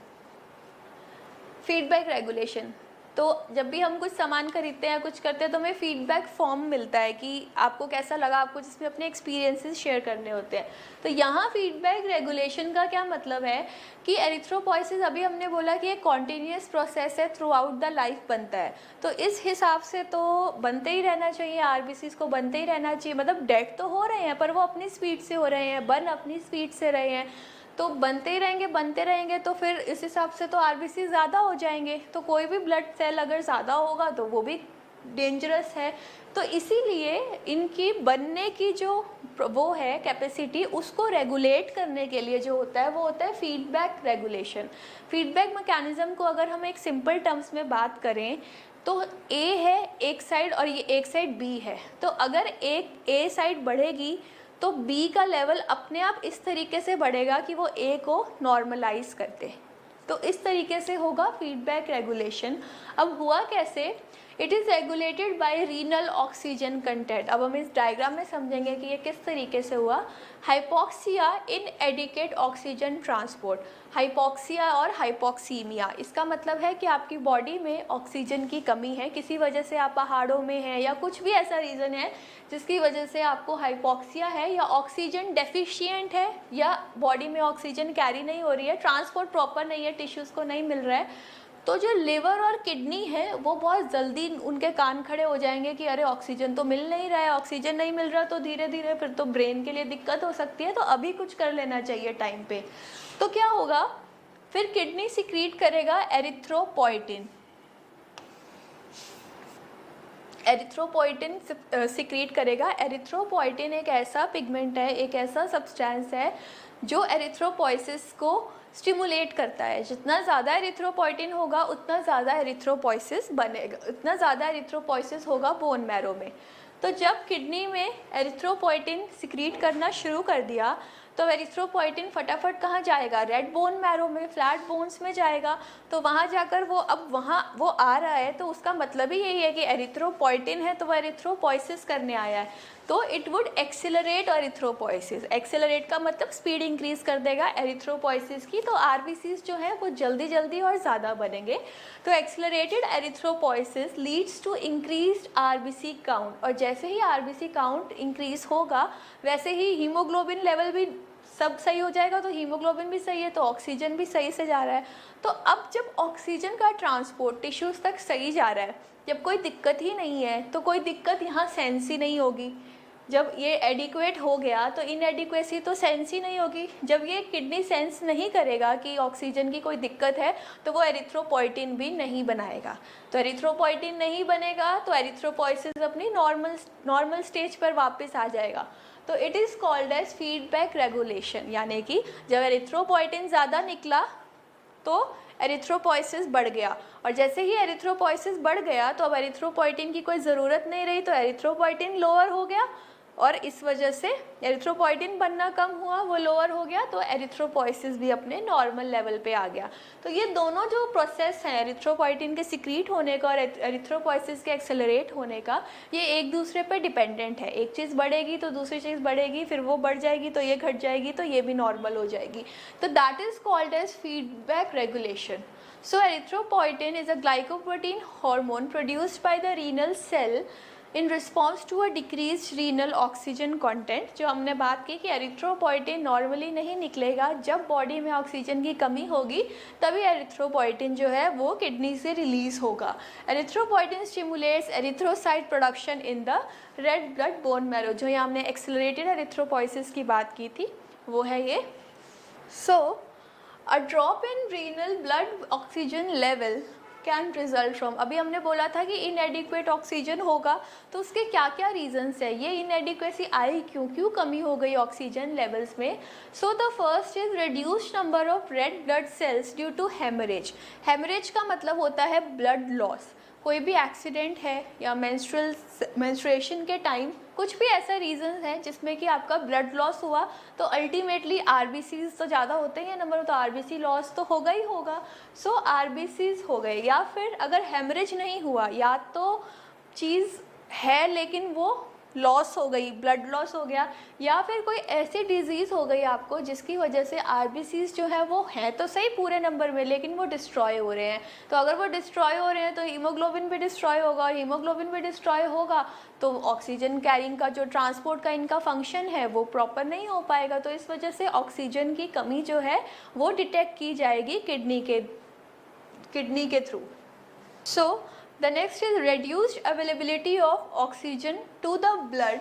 Feedback regulation, तो जब भी हम कुछ सामान खरीदते हैं, कुछ करते हैं, तो हमें फीडबैक फॉर्म मिलता है कि आपको कैसा लगा, आपको जिसमें अपने एक्सपीरियंसेस शेयर करने होते हैं। तो यहाँ फीडबैक रेगुलेशन का क्या मतलब है कि एरिथ्रोपोइसिस, अभी हमने बोला कि एक कॉन्टीन्यूस प्रोसेस है, थ्रू आउट द लाइफ बनता है। तो इस हिसाब से तो बनते ही रहना चाहिए, आरबीसीज को बनते ही रहना चाहिए। मतलब डेड तो हो रहे हैं पर वो अपनी स्पीड से हो रहे हैं, बर्न अपनी स्पीड से रहे हैं, तो बनते ही बनते रहेंगे, तो फिर इस हिसाब से तो आरबीसी ज़्यादा हो जाएंगे। तो कोई भी ब्लड सेल अगर ज़्यादा होगा तो वो भी डेंजरस है। तो इसीलिए इनकी बनने की जो वो है कैपेसिटी, उसको रेगुलेट करने के लिए जो होता है वो होता है फीडबैक रेगुलेशन। फीडबैक मैकेनिज़्म को अगर हम एक सिंपल टर्म्स में बात करें तो ए है एक साइड और ये एक साइड बी है। तो अगर एक ए साइड बढ़ेगी तो बी का लेवल अपने आप इस तरीके से बढ़ेगा कि वो ए को नॉर्मलाइज कर दे। तो इस तरीके से होगा फीडबैक रेगुलेशन। अब हुआ कैसे? It is regulated by renal oxygen content. अब हम इस डायग्राम में समझेंगे कि ये किस तरीके से हुआ। हाइपोक्सिया इन एडिकेट ऑक्सीजन ट्रांसपोर्ट, हाइपोक्सिया और हाइपोक्सीमिया, इसका मतलब है कि आपकी बॉडी में ऑक्सीजन की कमी है, किसी वजह से आप पहाड़ों में हैं या कुछ भी ऐसा रीज़न है जिसकी वजह से आपको हाइपोक्सिया है, या ऑक्सीजन डेफिशिएंट है, या बॉडी में ऑक्सीजन कैरी नहीं हो रही है, ट्रांसपोर्ट प्रॉपर नहीं है, टिश्यूज़ को नहीं मिल रहा है। तो जो लिवर और किडनी है वो बहुत जल्दी उनके कान खड़े हो जाएंगे कि अरे ऑक्सीजन तो मिल नहीं रहा है, ऑक्सीजन नहीं मिल रहा, तो धीरे धीरे फिर तो ब्रेन के लिए दिक्कत हो सकती है, तो अभी कुछ कर लेना चाहिए टाइम पे। तो क्या होगा फिर? किडनी सिक्रीट करेगा एरिथ्रोपोइटिन। एरिथ्रोपोइटिन सिक्रीट करेगा। एरिथ्रोपोइटिन एक ऐसा पिगमेंट है, एक ऐसा सब्सटेंस है जो एरिथ्रोपोइसिस को स्टिमुलेट करता है। जितना ज़्यादा एरिथ्रोपोइटिन होगा उतना ज़्यादा एरिथ्रोपोइसिस बनेगा, उतना ज़्यादा एरिथ्रोपोइसिस होगा बोन मैरो में। तो जब किडनी में एरिथ्रोपोइटिन सिक्रीट करना शुरू कर दिया तो एरिथ्रोपोइटिन फटाफट कहाँ जाएगा? रेड बोन मैरो में, फ्लैट बोन्स में जाएगा। तो वहाँ जाकर वो अब वहाँ वो आ रहा है, तो उसका मतलब ही यही है कि एरिथ्रोपोइटिन है तो वो एरिथ्रोपोइसिस करने आया है। तो it would accelerate erythropoiesis. Accelerate का मतलब स्पीड इंक्रीज कर देगा एरिथ्रोपोइसिस की, तो आरबीसीज जो है वो जल्दी जल्दी और ज़्यादा बनेंगे। तो accelerated erythropoiesis leads to increased RBC count, और जैसे ही आरबीसी काउंट इंक्रीज होगा वैसे ही हीमोग्लोबिन लेवल भी सब सही हो जाएगा। तो हीमोग्लोबिन भी सही है तो ऑक्सीजन भी सही से जा रहा है। तो अब जब ऑक्सीजन का ट्रांसपोर्ट टिश्यूज़ तक सही जा रहा है, जब कोई दिक्कत ही नहीं है, तो कोई दिक्कत यहाँ सेंस ही नहीं होगी। जब ये एडिक्वेट हो गया तो इनएडिक्वेसी तो सेंस ही नहीं होगी। जब ये किडनी सेंस नहीं करेगा कि ऑक्सीजन की कोई दिक्कत है तो वो एरिथ्रोपोइटिन भी नहीं बनाएगा। तो एरिथ्रोपोइटिन नहीं बनेगा तो एरिथ्रोपोइसिस अपनी नॉर्मल स्टेज पर वापस आ जाएगा। तो it is called as feedback regulation, यानी कि जब एरिथ्रोपोइटिन ज़्यादा निकला तो एरिथ्रोपोइसिस बढ़ गया, और जैसे ही एरिथ्रोपोइसिस बढ़ गया तो अब एरिथ्रोपोइटिन की कोई ज़रूरत नहीं रही, तो एरिथ्रोपोइटिन लोअर हो गया और इस वजह से एरिथ्रोपोइटिन बनना कम हुआ, वो लोअर हो गया, तो एरिथ्रोपोइसिस भी अपने नॉर्मल लेवल पे आ गया। तो ये दोनों जो प्रोसेस हैं एरिथ्रोपोइटिन के सिक्रीट होने का और एरिथ्रोपोइसिस के एक्सेलरेट होने का, ये एक दूसरे पर डिपेंडेंट है। एक चीज़ बढ़ेगी तो दूसरी चीज़ बढ़ेगी, फिर वो बढ़ जाएगी तो ये घट जाएगी, तो ये भी नॉर्मल हो जाएगी। तो that is called as feedback regulation. So erythropoietin is a glycoprotein hormone produced by the renal cell in response to a decreased renal oxygen content. जो हमने बात की कि एरिथ्रोपोइटिन नॉर्मली नहीं निकलेगा, जब बॉडी में ऑक्सीजन की कमी होगी तभी एरिथ्रोपोइटिन जो है वो किडनी से रिलीज होगा. Erythropoietin stimulates erythrocyte production in the red blood bone marrow. जो यहाँ हमने एक्सेलरेटेड एरिथ्रोपोइसिस की बात की थी वो है ये. So A drop in renal blood oxygen level can result from, अभी हमने बोला था कि inadequate ऑक्सीजन होगा, तो उसके क्या क्या रीजंस है, ये inadequacy आई क्यों कमी हो गई ऑक्सीजन लेवल्स में. So the first is reduced number of red blood cells due to haemorrhage. Haemorrhage का मतलब होता है ब्लड लॉस. कोई भी एक्सीडेंट है या मेंस्ट्रुएशन के टाइम कुछ भी ऐसा रीज़न है जिसमें कि आपका ब्लड लॉस हुआ, तो अल्टीमेटली आरबीसीज तो ज़्यादा होते हैं नंबर, तो आरबीसी लॉस तो होगा ही होगा. सो आरबीसीज हो गए. या फिर अगर हेमरेज नहीं हुआ, या तो चीज़ है लेकिन वो लॉस हो गई, ब्लड लॉस हो गया, या फिर कोई ऐसी डिजीज़ हो गई आपको जिसकी वजह से आरबीसीज जो है वो हैं तो सही पूरे नंबर में लेकिन वो डिस्ट्रॉय हो रहे हैं. तो अगर वो डिस्ट्रॉय हो रहे हैं तो हीमोग्लोबिन भी डिस्ट्रॉय होगा, और हीमोग्लोबिन भी डिस्ट्रॉय होगा तो ऑक्सीजन कैरिंग का जो ट्रांसपोर्ट का इनका फंक्शन है वो प्रॉपर नहीं हो पाएगा. तो इस वजह से ऑक्सीजन की कमी जो है वो डिटेक्ट की जाएगी किडनी के through. So the next is reduced availability of oxygen to the blood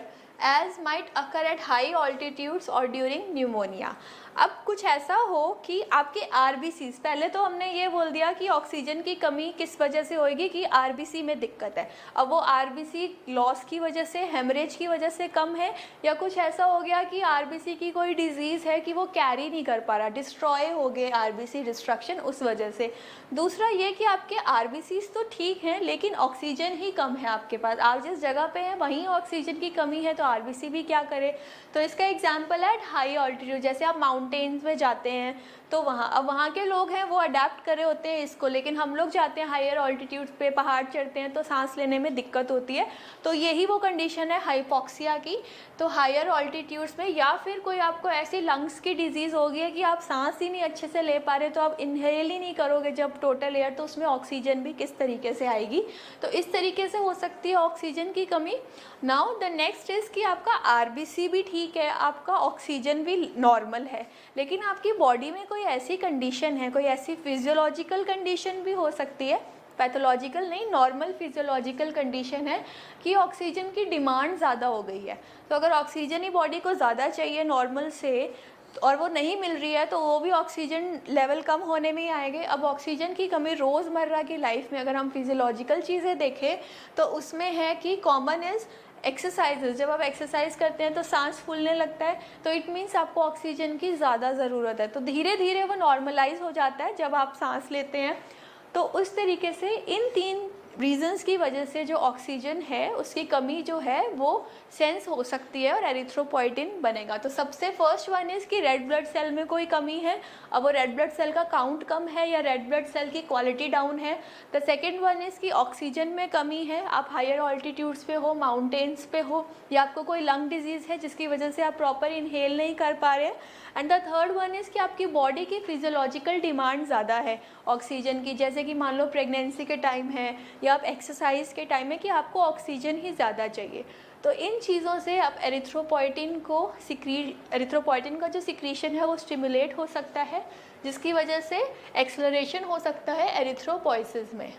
as might occur at high altitudes or during pneumonia. अब कुछ ऐसा हो कि आपके आरबीसी, पहले तो हमने ये बोल दिया कि ऑक्सीजन की कमी किस वजह से होएगी कि आरबीसी में दिक्कत है. अब वो आरबीसी लॉस की वजह से, हेमरेज की वजह से कम है, या कुछ ऐसा हो गया कि आरबीसी की कोई डिजीज़ है कि वो कैरी नहीं कर पा रहा, डिस्ट्रॉय हो गए आरबीसी डिस्ट्रक्शन उस वजह से. दूसरा ये कि आपके आरबीसीज तो ठीक हैं लेकिन ऑक्सीजन ही कम है आपके पास, आप जिस जगह पे हैं वहीं ऑक्सीजन की कमी है, तो आरबीसी भी क्या करे. तो इसका एग्जांपल है हाई ऑल्टीट्यूड, जैसे आप माउंटेन्स में जाते हैं तो वहाँ के लोग हैं वो अडेप्ट करे होते हैं इसको, लेकिन हम लोग जाते हैं हायर ऑल्टीट्यूड्स पे, पहाड़ चढ़ते हैं तो सांस लेने में दिक्कत होती है. तो यही वो कंडीशन है हाइपोक्सिया की. तो हायर ऑल्टीट्यूड्स में, या फिर कोई आपको ऐसी लंग्स की डिजीज़ होगी है कि आप सांस ही नहीं अच्छे से ले पा रहे, तो आप इनहेल ही नहीं करोगे जब टोटल एयर, तो उसमें ऑक्सीजन भी किस तरीके से आएगी. तो इस तरीके से हो सकती है ऑक्सीजन की कमी. नाउ द नेक्स्ट इज़ कि आपका आरबीसी भी ठीक है, आपका ऑक्सीजन भी नॉर्मल है, लेकिन आपकी बॉडी में कोई ऐसी कंडीशन है, कोई ऐसी फिजियोलॉजिकल कंडीशन भी हो सकती है, पैथोलॉजिकल नहीं, नॉर्मल फिजियोलॉजिकल कंडीशन है कि ऑक्सीजन की डिमांड ज़्यादा हो गई है. तो अगर ऑक्सीजन ही बॉडी को ज़्यादा चाहिए नॉर्मल से और वो नहीं मिल रही है, तो वो भी ऑक्सीजन लेवल कम होने में ही आएंगे. अब ऑक्सीजन की कमी रोज़मर्रा की लाइफ में अगर हम फिजियोलॉजिकल चीज़ें देखें तो उसमें है कि कॉमन इज़ एक्सरसाइजेज. जब आप एक्सरसाइज करते हैं तो सांस फूलने लगता है, तो इट मीन्स आपको ऑक्सीजन की ज़्यादा ज़रूरत है. तो धीरे धीरे वो नॉर्मलाइज हो जाता है जब आप सांस लेते हैं. तो उस तरीके से इन 3 रीजंस की वजह से जो ऑक्सीजन है उसकी कमी जो है वो सेंस हो सकती है और एरिथ्रोपोइटिन बनेगा. तो सबसे फर्स्ट वन इज़ कि रेड ब्लड सेल में कोई कमी है. अब वो रेड ब्लड सेल का काउंट कम है या रेड ब्लड सेल की क्वालिटी डाउन है. द सेकेंड वन इज़ कि ऑक्सीजन में कमी है, आप हायर ऑल्टीट्यूड्स पे हो, माउंटेन्स पे हो, या आपको कोई लंग डिजीज़ है जिसकी वजह से आप प्रॉपर इनहेल नहीं कर पा रहे. And the third one is कि आपकी बॉडी की फिजियोलॉजिकल डिमांड ज़्यादा है ऑक्सीजन की, जैसे कि मान लो प्रेगनेंसी के टाइम है या आप एक्सरसाइज के टाइम है कि आपको ऑक्सीजन ही ज़्यादा चाहिए. तो इन चीज़ों से आप एरिथ्रोपोइटिन का जो सिक्रीशन है वो स्टिमुलेट हो सकता है, जिसकी वजह से एक्सेलरेशन हो सकता है एरिथ्रोपोइसिस में.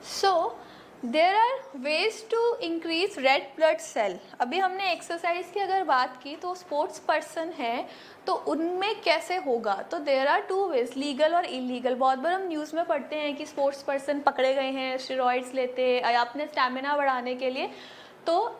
So there are ways to increase red blood cell. अभी हमने एक्सरसाइज की अगर बात की तो स्पोर्ट्स पर्सन है तो उनमें कैसे होगा. तो देयर आर 2 वेज, लीगल और इलीगल. बहुत बार हम न्यूज़ में पढ़ते हैं कि स्पोर्ट्स पर्सन पकड़े गए हैं स्टेरॉइड्स लेते या अपने स्टैमिना बढ़ाने के लिए. तो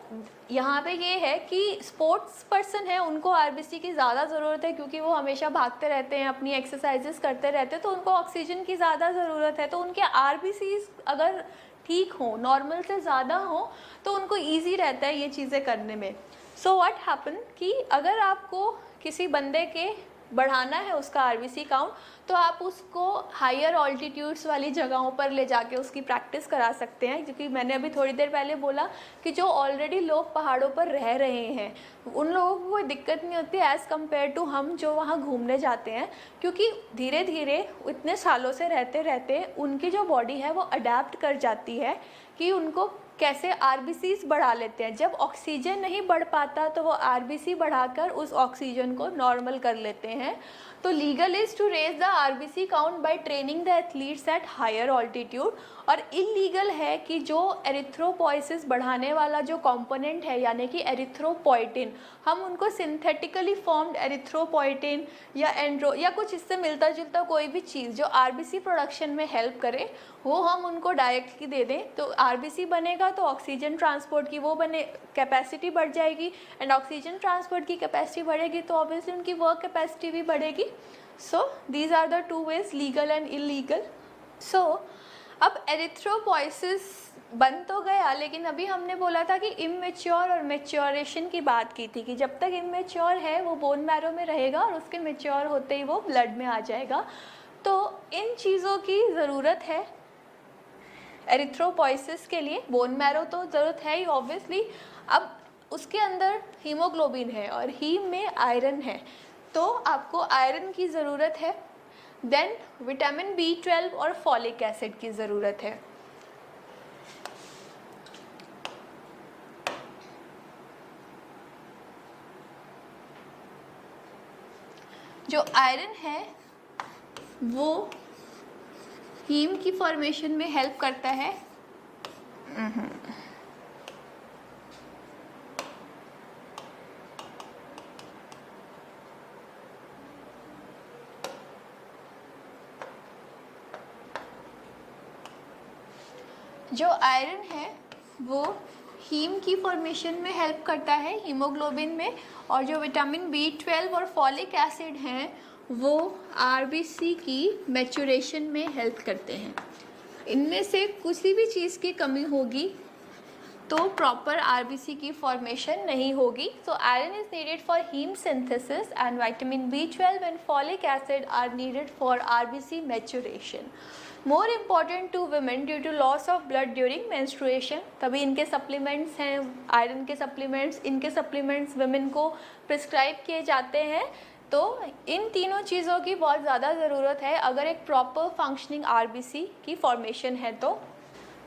यहाँ पे ये है कि स्पोर्ट्स पर्सन है उनको आरबीसी की ज़्यादा ज़रूरत है क्योंकि वो हमेशा भागते रहते हैं, अपनी एक्सरसाइजेस करते रहते हैं, तो उनको ऑक्सीजन की ज़्यादा ज़रूरत है. तो उनके आरबीसीज अगर ठीक हो, नॉर्मल से ज़्यादा हो, तो उनको ईजी रहता है ये चीज़ें करने में. सो व्हाट हैपन कि अगर आपको किसी बंदे के बढ़ाना है उसका आरबीसी काउंट, तो आप उसको हायर ऑल्टीट्यूड्स वाली जगहों पर ले जाके उसकी प्रैक्टिस करा सकते हैं, क्योंकि मैंने अभी थोड़ी देर पहले बोला कि जो ऑलरेडी लोग पहाड़ों पर रह रहे हैं उन लोगों को कोई दिक्कत नहीं होती एज़ कम्पेयर टू हम जो वहाँ घूमने जाते हैं, क्योंकि धीरे धीरे इतने सालों से रहते रहते उनकी जो बॉडी है वो अडेप्ट कर जाती है कि उनको कैसे आरबीसीज बढ़ा लेते हैं। जब ऑक्सीजन नहीं बढ़ पाता तो वो आरबीसी बढ़ाकर उस ऑक्सीजन को नॉर्मल कर लेते हैं। तो legal is to raise the RBC count by training the athletes at higher altitude, और इलीगल है कि जो एरिथ्रोपोइसिस बढ़ाने वाला जो कंपोनेंट है यानी कि एरिथ्रोपोइटिन, हम उनको सिंथेटिकली फॉर्म्ड एरिथ्रोपोइटिन या एंड्रो या कुछ इससे मिलता जुलता कोई भी चीज़ जो आरबीसी प्रोडक्शन में हेल्प करे वो हम उनको डायरेक्टली दे दें, तो आरबीसी बनेगा तो ऑक्सीजन ट्रांसपोर्ट की वो बने कैपेसिटी बढ़ जाएगी, एंड ऑक्सीजन ट्रांसपोर्ट की कैपेसिटी बढ़ेगी तो ऑब्वियसली उनकी वर्क कैपेसिटी भी बढ़ेगी। So these are the two ways, legal and illegal. सो अब एरिथ्रोपोइसिस बन तो गया, लेकिन अभी हमने बोला था कि इमेच्योर और मैच्योरेशन की बात की थी कि जब तक इमेच्योर है वो बोन मैरो में रहेगा और उसके मैच्योर होते ही वो ब्लड में आ जाएगा। तो इन चीज़ों की ज़रूरत है एरिथ्रोपोइसिस के लिए। बोन मैरो तो ज़रूरत है ही ऑब्वियसली। अब उसके अंदर हीमोग्लोबिन है और हीम में आयरन है, तो आपको आयरन की ज़रूरत है। देन विटामिन B12 और फॉलिक एसिड की ज़रूरत है। जो आयरन है वो हीम की फॉर्मेशन में हेल्प करता है। जो आयरन है वो हीम की फॉर्मेशन में हेल्प करता है हीमोग्लोबिन में, और जो विटामिन B12 और फॉलिक एसिड हैं वो आरबीसी की मैच्योरेशन में हेल्प करते हैं। इनमें से किसी भी चीज़ की कमी होगी तो प्रॉपर आरबीसी की फॉर्मेशन नहीं होगी। So iron is needed for haem synthesis and vitamin B12 and folic acid are needed for RBC maturation. More important to women due to loss of blood during menstruation, तभी इनके supplements हैं iron के supplements, इनके supplements women को prescribe किए जाते हैं। तो इन तीनों चीज़ों की बहुत ज़्यादा ज़रूरत है अगर एक प्रॉपर फंक्शनिंग आरबीसी की फॉर्मेशन है तो।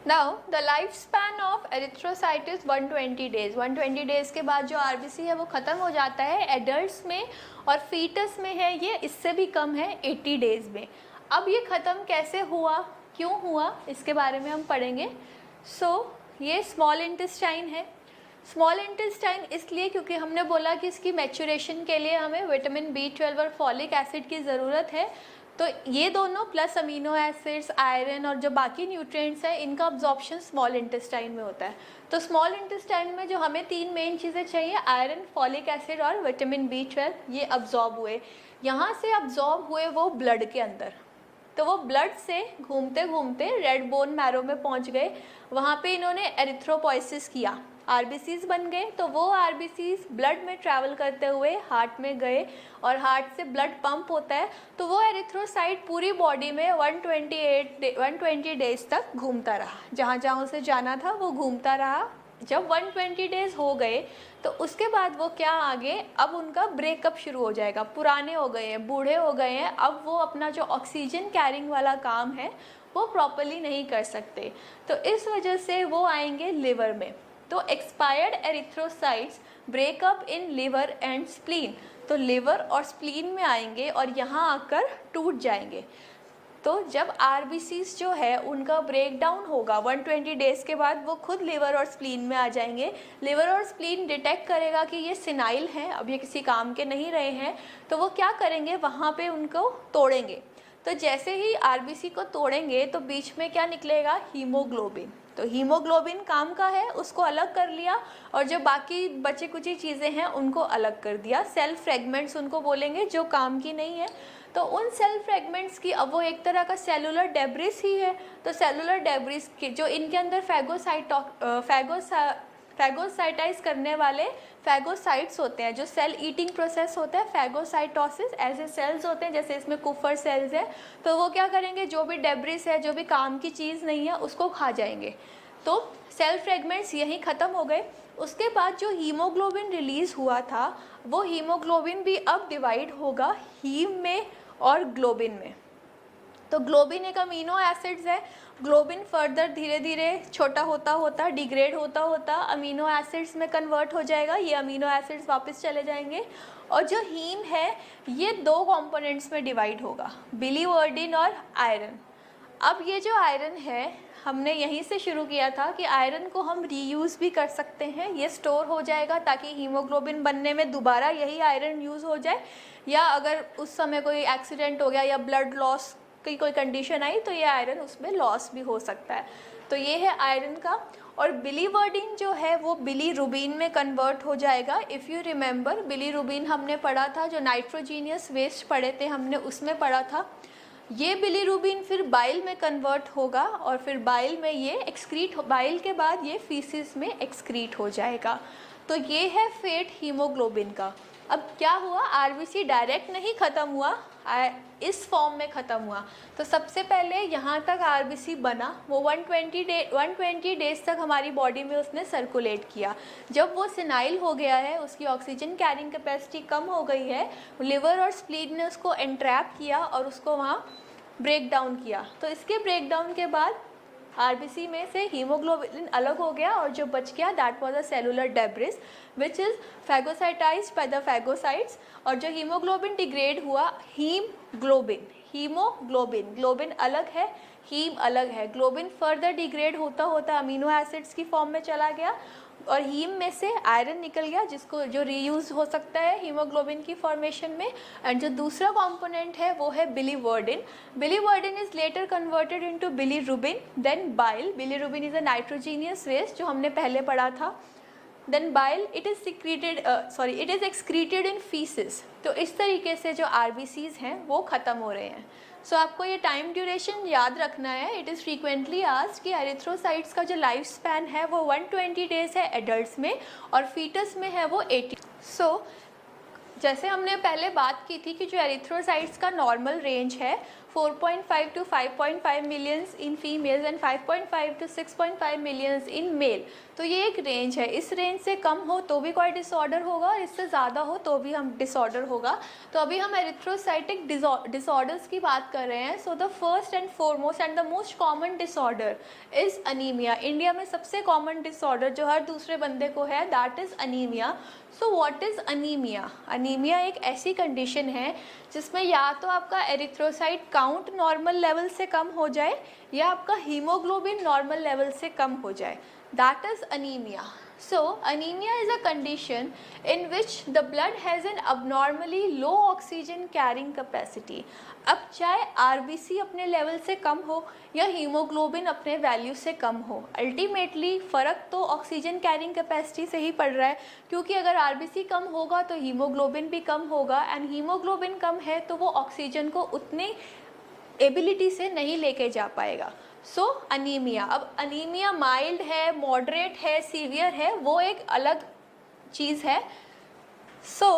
Now the life span of erythrocyte is 120 days. 120 days के बाद जो आरबीसी है वो ख़त्म हो जाता है एडल्ट्स में, और फीटस में है ये इससे भी कम है 80 डेज़ में। अब ये ख़त्म कैसे हुआ, क्यों हुआ, इसके बारे में हम पढ़ेंगे। ये स्मॉल इंटेस्टाइन है। स्मॉल इंटेस्टाइन इसलिए क्योंकि हमने बोला कि इसकी मैच्योरेशन के लिए हमें विटामिन B12 और फॉलिक एसिड की ज़रूरत है। तो ये दोनों प्लस अमीनो एसिड्स, आयरन और जो बाकी न्यूट्रिएंट्स हैं इनका अब्जॉर्प्शन स्मॉल इंटेस्टाइन में होता है। तो स्मॉल इंटेस्टाइन में जो हमें तीन मेन चीज़ें चाहिए, आयरन, फॉलिक एसिड और विटामिन B12, ये अब्जॉर्ब हुए। यहाँ से अब्जॉर्ब हुए वो ब्लड के अंदर, तो वो ब्लड से घूमते घूमते रेड बोन मैरो में पहुँच गए। वहाँ पे इन्होंने एरिथ्रोपोइसिस किया, आरबीसीज बन गए। तो वो आरबीसीज ब्लड में ट्रैवल करते हुए हार्ट में गए और हार्ट से ब्लड पंप होता है, तो वो एरिथ्रोसाइट पूरी बॉडी में 120 डेज तक घूमता रहा, जहाँ जहाँ उसे जाना था वो घूमता रहा। जब 120 डेज़ हो गए तो उसके बाद वो क्या आगे, अब उनका ब्रेकअप शुरू हो जाएगा। पुराने हो गए हैं, बूढ़े हो गए हैं, अब वो अपना जो ऑक्सीजन कैरिंग वाला काम है वो प्रॉपरली नहीं कर सकते। तो इस वजह से वो आएंगे लिवर में। तो expired erythrocytes breakup in liver and spleen, तो लिवर और स्प्लीन में आएंगे और यहाँ आकर टूट जाएंगे। तो जब आरबीसीज जो है उनका ब्रेक डाउन होगा 120 डेज़ के बाद, वो खुद लिवर और स्प्लीन में आ जाएंगे। लिवर और स्प्लीन डिटेक्ट करेगा कि ये सिनाइल हैं, अब ये किसी काम के नहीं रहे हैं, तो वो क्या करेंगे, वहाँ पे उनको तोड़ेंगे। तो जैसे ही आरबीसी को तोड़ेंगे तो बीच में क्या निकलेगा, हीमोग्लोबिन। तो हीमोग्लोबिन काम का है, उसको अलग कर लिया, और जो बाकी बचे कुची चीज़ें हैं उनको अलग कर दिया। सेल फ्रेगमेंट्स उनको बोलेंगे, जो काम की नहीं है। तो उन सेल फ्रेगमेंट्स की, अब वो एक तरह का सेलुलर डेब्रिस ही है। तो सेलुलर डेब्रिस के जो इनके अंदर फैगोसाइटाइज करने वाले फैगोसाइट्स होते हैं, जो सेल ईटिंग प्रोसेस होता है फैगोसाइटोसिस, ऐसे सेल्स होते हैं जैसे इसमें कुफर सेल्स है, तो वो क्या करेंगे, जो भी डेब्रिस है, जो भी काम की चीज़ नहीं है उसको खा जाएंगे। तो सेल फ्रेगमेंट्स यहीं ख़त्म हो गए। उसके बाद जो हीमोग्लोबिन रिलीज़ हुआ था वो हीमोग्लोबिन भी अब डिवाइड होगा हीम में और ग्लोबिन में। तो ग्लोबिन एक अमीनो एसिड्स है, ग्लोबिन फर्दर धीरे धीरे छोटा होता होता डिग्रेड होता होता अमीनो एसिड्स में कन्वर्ट हो जाएगा, ये अमीनो एसिड्स वापस चले जाएंगे। और जो हीम है ये दो कंपोनेंट्स में डिवाइड होगा, बिलीवर्डिन और आयरन। अब ये जो आयरन है हमने यहीं से शुरू किया था कि आयरन को हम रीयूज़ भी कर सकते हैं, ये स्टोर हो जाएगा ताकि हीमोग्लोबिन बनने में दोबारा यही आयरन यूज़ हो जाए, या अगर उस समय कोई एक्सीडेंट हो गया या ब्लड लॉस की कोई कंडीशन आई तो ये आयरन उसमें लॉस भी हो सकता है। तो ये है आयरन का। और बिलीवर्डिन जो है वो बिलीरुबिन में कन्वर्ट हो जाएगा। इफ़ यू रिमेंबर बिलीरुबिन हमने पढ़ा था, जो नाइट्रोजीनियस वेस्ट पढ़े थे हमने उसमें पढ़ा था। ये बिलीरुबिन फिर बाइल में कन्वर्ट होगा और फिर बाइल में ये एक्सक्रीट, बाइल के बाद ये फीसिस में एक्सक्रीट हो जाएगा। तो ये है फेट हीमोग्लोबिन का। अब क्या हुआ, आरबीसी डायरेक्ट नहीं ख़त्म हुआ, इस फॉर्म में ख़त्म हुआ। तो सबसे पहले यहाँ तक आरबीसी बना, वो 120 डेज तक हमारी बॉडी में उसने सर्कुलेट किया। जब वो सिनाइल हो गया है, उसकी ऑक्सीजन कैरिंग कैपेसिटी कम हो गई है, लिवर और स्प्लीन ने उसको एंट्रैप किया और उसको वहाँ ब्रेक डाउन किया। तो इसके ब्रेक डाउन के बाद आरबीसी में से हीमोग्लोबिन अलग हो गया और जो बच गया that was a cellular debris which is phagocytised by the phagocytes. और जो हीमोग्लोबिन डिग्रेड हुआ, हीमग्लोबिन, हीमोग्लोबिन, ग्लोबिन अलग है, हीम अलग है, ग्लोबिन फर्दर डिग्रेड होता होता अमीनो एसिड्स की फॉर्म में चला गया और हीम में से आयरन निकल गया जिसको जो रीयूज हो सकता है हीमोग्लोबिन की फॉर्मेशन में। एंड जो दूसरा कंपोनेंट है वो है biliverdin. Biliverdin is later converted into bilirubin, then bile. Bilirubin is a nitrogenous waste जो हमने पहले पढ़ा था। Then bile, it is excreted in faeces. तो इस तरीके से जो आरबीसीज हैं वो ख़त्म हो रहे हैं। सो आपको ये टाइम ड्यूरेशन याद रखना है। इट इज़ फ्रीक्वेंटली आस्क्ड कि एरिथ्रोसाइट्स का जो लाइफ स्पैन है वो 120 डेज है एडल्ट्स में और फीटस में है वो 80। सो जैसे हमने पहले बात की थी कि जो एरिथ्रोसाइट्स का नॉर्मल रेंज है 4.5 to 5.5 millions in females and 5.5 to 6.5 millions in male. तो ये एक रेंज है, इस रेंज से कम हो तो भी कोई डिसऑर्डर होगा, इससे ज़्यादा हो तो भी हम डिसऑर्डर होगा। तो अभी हम एरिथ्रोसाइटिक डिसऑर्डर्स की बात कर रहे हैं। So the first and foremost and the most common disorder is anaemia. India में सबसे कॉमन डिसऑर्डर जो हर दूसरे बंदे को है that is anaemia. So what is anaemia? Anaemia एक ऐसी कंडीशन है जिसमें या तो आपका एरिथ्रोसाइट काउंट नॉर्मल लेवल से कम हो जाए या आपका हीमोग्लोबिन नॉर्मल लेवल से कम हो जाए, that is anaemia. So anemia is a condition in which the blood has an abnormally low oxygen carrying capacity। अब चाहे आरबीसी अपने लेवल से कम हो या हीमोग्लोबिन अपने वैल्यू से कम हो, अल्टीमेटली फ़र्क तो ऑक्सीजन कैरिंग कैपेसिटी से ही पड़ रहा है, क्योंकि अगर आरबीसी कम होगा तो हीमोग्लोबिन भी कम होगा एंड हीमोग्लोबिन कम है तो वो ऑक्सीजन को उतनी एबिलिटी से नहीं लेके जा पाएगा। सो अनीमिया। अब अनीमिया माइल्ड है, मॉडरेट है, सीवियर है, वो एक अलग चीज़ है। सो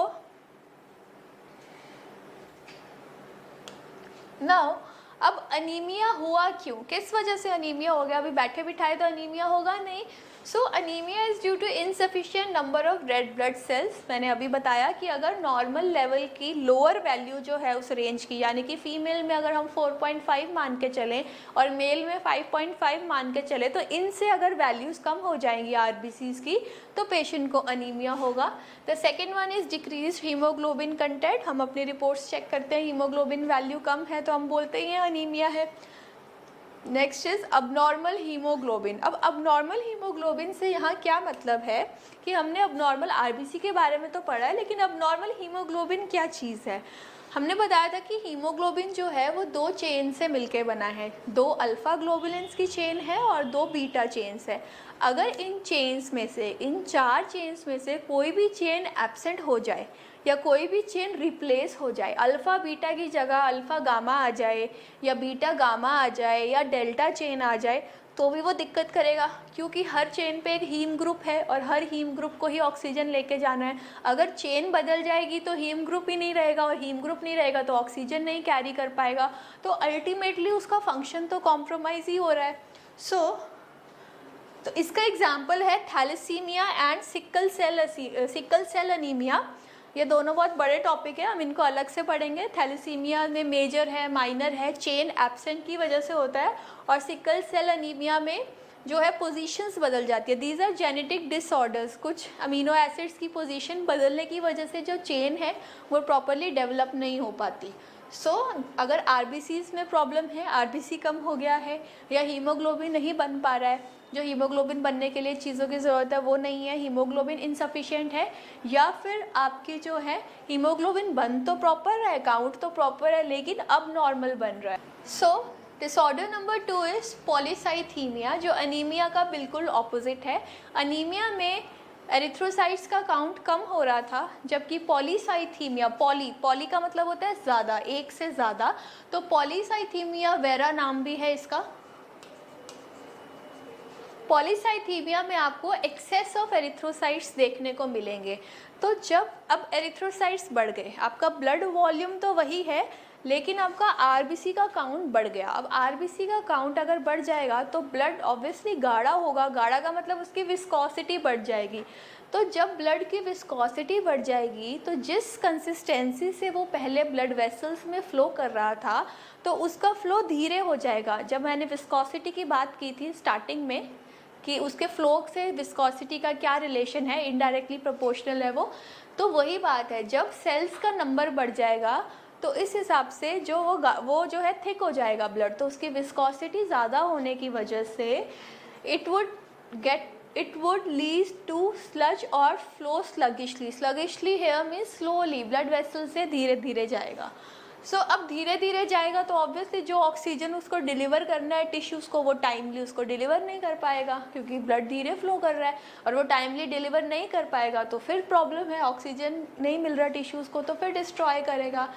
नाउ अब अनीमिया हुआ क्यों, किस वजह से अनीमिया हो गया? अभी बैठे बिठाए तो अनीमिया होगा नहीं। So anaemia is due to insufficient number of red blood cells. मैंने अभी बताया कि अगर नॉर्मल लेवल की लोअर वैल्यू जो है उस रेंज की, यानी कि फीमेल में अगर हम 4.5 मान के चलें और मेल में 5.5 मान के चले, तो इनसे अगर वैल्यूज़ कम हो जाएंगी आरबीसीज़ की तो पेशेंट को अनीमिया होगा। The second one is decrease haemoglobin content. हम अपनी रिपोर्ट्स चेक करते हैं, हीमोग्लोबिन वैल्यू कम है तो हम बोलते ही हैं अनीमिया है। Next is abnormal haemoglobin. अब अबनॉर्मल हीमोग्लोबिन से यहाँ क्या मतलब है कि हमने अबनॉर्मल आरबीसी के बारे में तो पढ़ा है, लेकिन अबनॉर्मल हीमोग्लोबिन क्या चीज़ है? हमने बताया था कि हीमोग्लोबिन जो है वो दो चेन से मिलके बना है, दो अल्फ़ा ग्लोबुलिन्स की चेन है और दो बीटा चेन्स है। अगर इन चेन्स में से, इन 4 चेन्स में से कोई भी चेन एब्सेंट हो जाए या कोई भी चेन रिप्लेस हो जाए, अल्फ़ा बीटा की जगह अल्फ़ा गामा आ जाए या बीटा गामा आ जाए या डेल्टा चेन आ जाए, तो भी वो दिक्कत करेगा, क्योंकि हर चेन पे एक हीम ग्रुप है और हर हीम ग्रुप को ही ऑक्सीजन लेके जाना है। अगर चेन बदल जाएगी तो हीम ग्रुप ही नहीं रहेगा, और हीम ग्रुप नहीं रहेगा तो ऑक्सीजन नहीं कैरी कर पाएगा, तो अल्टीमेटली उसका फंक्शन तो कॉम्प्रोमाइज़ ही हो रहा है। तो इसका एग्जाम्पल है thalassaemia and sickle cell anaemia. ये दोनों बहुत बड़े टॉपिक है, हम इनको अलग से पढ़ेंगे। थैलेसीमिया में मेजर है, माइनर है, चेन एब्सेंट की वजह से होता है, और सिकल सेल अनीमिया में जो है पोजीशंस बदल जाती है। दीज आर जेनेटिक डिसऑर्डर्स, कुछ अमीनो एसिड्स की पोजीशन बदलने की वजह से जो चेन है वो प्रॉपरली डेवलप नहीं हो पाती। अगर आरबीसीज में प्रॉब्लम है, आरबीसी कम हो गया है, या हीमोग्लोबिन नहीं बन पा रहा है, जो हीमोग्लोबिन बनने के लिए चीज़ों की ज़रूरत है वो नहीं है, हीमोग्लोबिन इनसफिशिएंट है, या फिर आपकी जो है हीमोग्लोबिन बन तो प्रॉपर है, काउंट तो प्रॉपर है, लेकिन अब नॉर्मल बन रहा है। डिसऑर्डर नंबर 2 इज़ पॉलीसाइथीमिया, जो अनीमिया का बिल्कुल ऑपोजिट है। अनीमिया में एरिथ्रोसाइट्स का काउंट कम हो रहा था, जबकि पॉलीसाइथीमिया, पॉली का मतलब होता है ज़्यादा, एक से ज़्यादा, तो पॉलीसाइथीमिया वेरा नाम भी है इसका। पॉलीसाइथीमिया में आपको एक्सेस ऑफ एरिथ्रोसाइट्स देखने को मिलेंगे। तो जब अब एरिथ्रोसाइट्स बढ़ गए, आपका ब्लड वॉल्यूम तो वही है, लेकिन आपका आरबीसी का काउंट बढ़ गया। अब आरबीसी का काउंट अगर बढ़ जाएगा तो ब्लड ऑब्वियसली गाढ़ा होगा, गाढ़ा का मतलब उसकी विस्कोसिटी बढ़ जाएगी। तो जब ब्लड की विस्कोसिटी बढ़ जाएगी तो जिस कंसिस्टेंसी से वो पहले ब्लड वेसल्स में फ़्लो कर रहा था तो उसका फ़्लो धीरे हो जाएगा। जब मैंने विस्कोसिटी की बात की थी स्टार्टिंग में कि उसके फ्लो से विस्कोसिटी का क्या रिलेशन है, इनडायरेक्टली प्रोपोर्शनल है वो, तो वही बात है। जब सेल्स का नंबर बढ़ जाएगा तो इस हिसाब से जो वो जो है थिक हो जाएगा ब्लड, तो उसकी विस्कोसिटी ज़्यादा होने की वजह से it would lead to sludge और flow sluggishly here mean slowly, blood vessel से धीरे धीरे जाएगा। अब धीरे धीरे जाएगा तो ऑब्वियसली जो ऑक्सीजन उसको डिलीवर करना है टिश्यूज़ को, वो टाइमली उसको डिलीवर नहीं कर पाएगा, क्योंकि ब्लड धीरे फ्लो कर रहा है और वो टाइमली डिलीवर नहीं कर पाएगा तो फिर प्रॉब्लम है, ऑक्सीजन नहीं मिल रहा टिश्यूज़ को तो फिर डिस्ट्रॉय करेगा।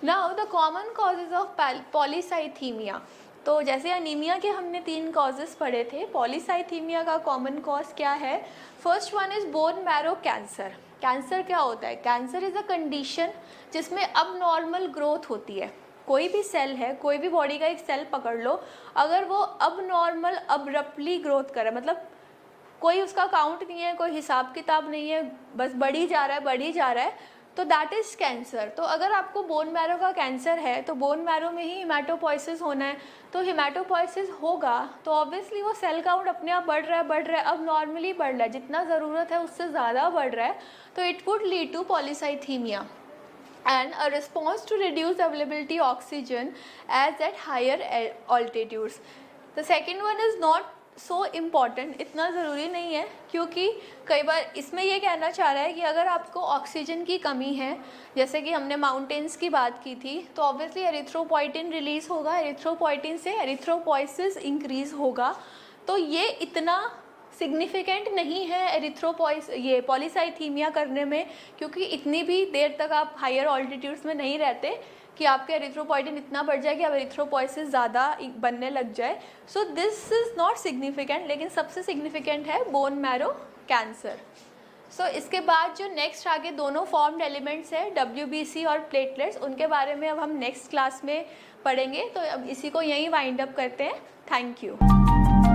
Now the common causes of polycythaemia, तो जैसे अनीमिया के हमने 3 कॉजेज़ पढ़े थे, पॉलीसाइथीमिया का कॉमन कॉज क्या है? First one is bone marrow cancer. Cancer क्या होता है? कैंसर इज़ अ कंडीशन जिसमें अब नॉर्मल ग्रोथ होती है। कोई भी सेल है, कोई भी बॉडी का एक सेल पकड़ लो, अगर वो अब नॉर्मल अब्रप्टली ग्रोथ करे, मतलब कोई उसका काउंट नहीं है, कोई हिसाब किताब नहीं है, बस बढ़ी जा रहा है, तो दैट इज़ कैंसर। तो अगर आपको बोन मैरो का कैंसर है तो बोन मैरो में ही हिमेटोपोइसिस होना है, तो हिमेटोपोइसिस होगा तो ऑब्वियसली वो सेल काउंट अपने आप बढ़ रहा है, अब नॉर्मली बढ़ रहा है, जितना ज़रूरत है उससे ज़्यादा बढ़ रहा है, तो it would lead to polycythaemia and a response to reduced availability oxygen as at higher altitudes. The second one is not so important, इतना ज़रूरी नहीं है, क्योंकि कई बार इसमें ये कहना चाह रहा है कि अगर आपको ऑक्सीजन की कमी है, जैसे कि हमने माउंटेन्स की बात की थी, तो ऑब्वियसली एरिथ्रोपोइटिन रिलीज़ होगा, एरिथ्रोपोइटिन से एरिथ्रोपोइसिस इंक्रीज़ होगा, तो ये इतना सिग्निफिकेंट नहीं है ये पॉलीसाइथीमिया करने में, क्योंकि इतनी भी देर तक आप हायर ऑल्टीट्यूड्स में नहीं रहते कि आपके एरिथ्रोपोइटिन इतना बढ़ जाए कि अब एरिथ्रोपोइसिस ज़्यादा बनने लग जाए। सो दिस इज़ नॉट सिग्निफिकेंट, लेकिन सबसे सिग्निफिकेंट है बोन मैरो कैंसर। इसके बाद जो नेक्स्ट आगे दोनों फॉर्म्ड एलिमेंट्स है WBC और प्लेटलेट्स, उनके बारे में अब हम नेक्स्ट क्लास में पढ़ेंगे। तो अब इसी को यहीं वाइंड अप करते हैं। Thank you.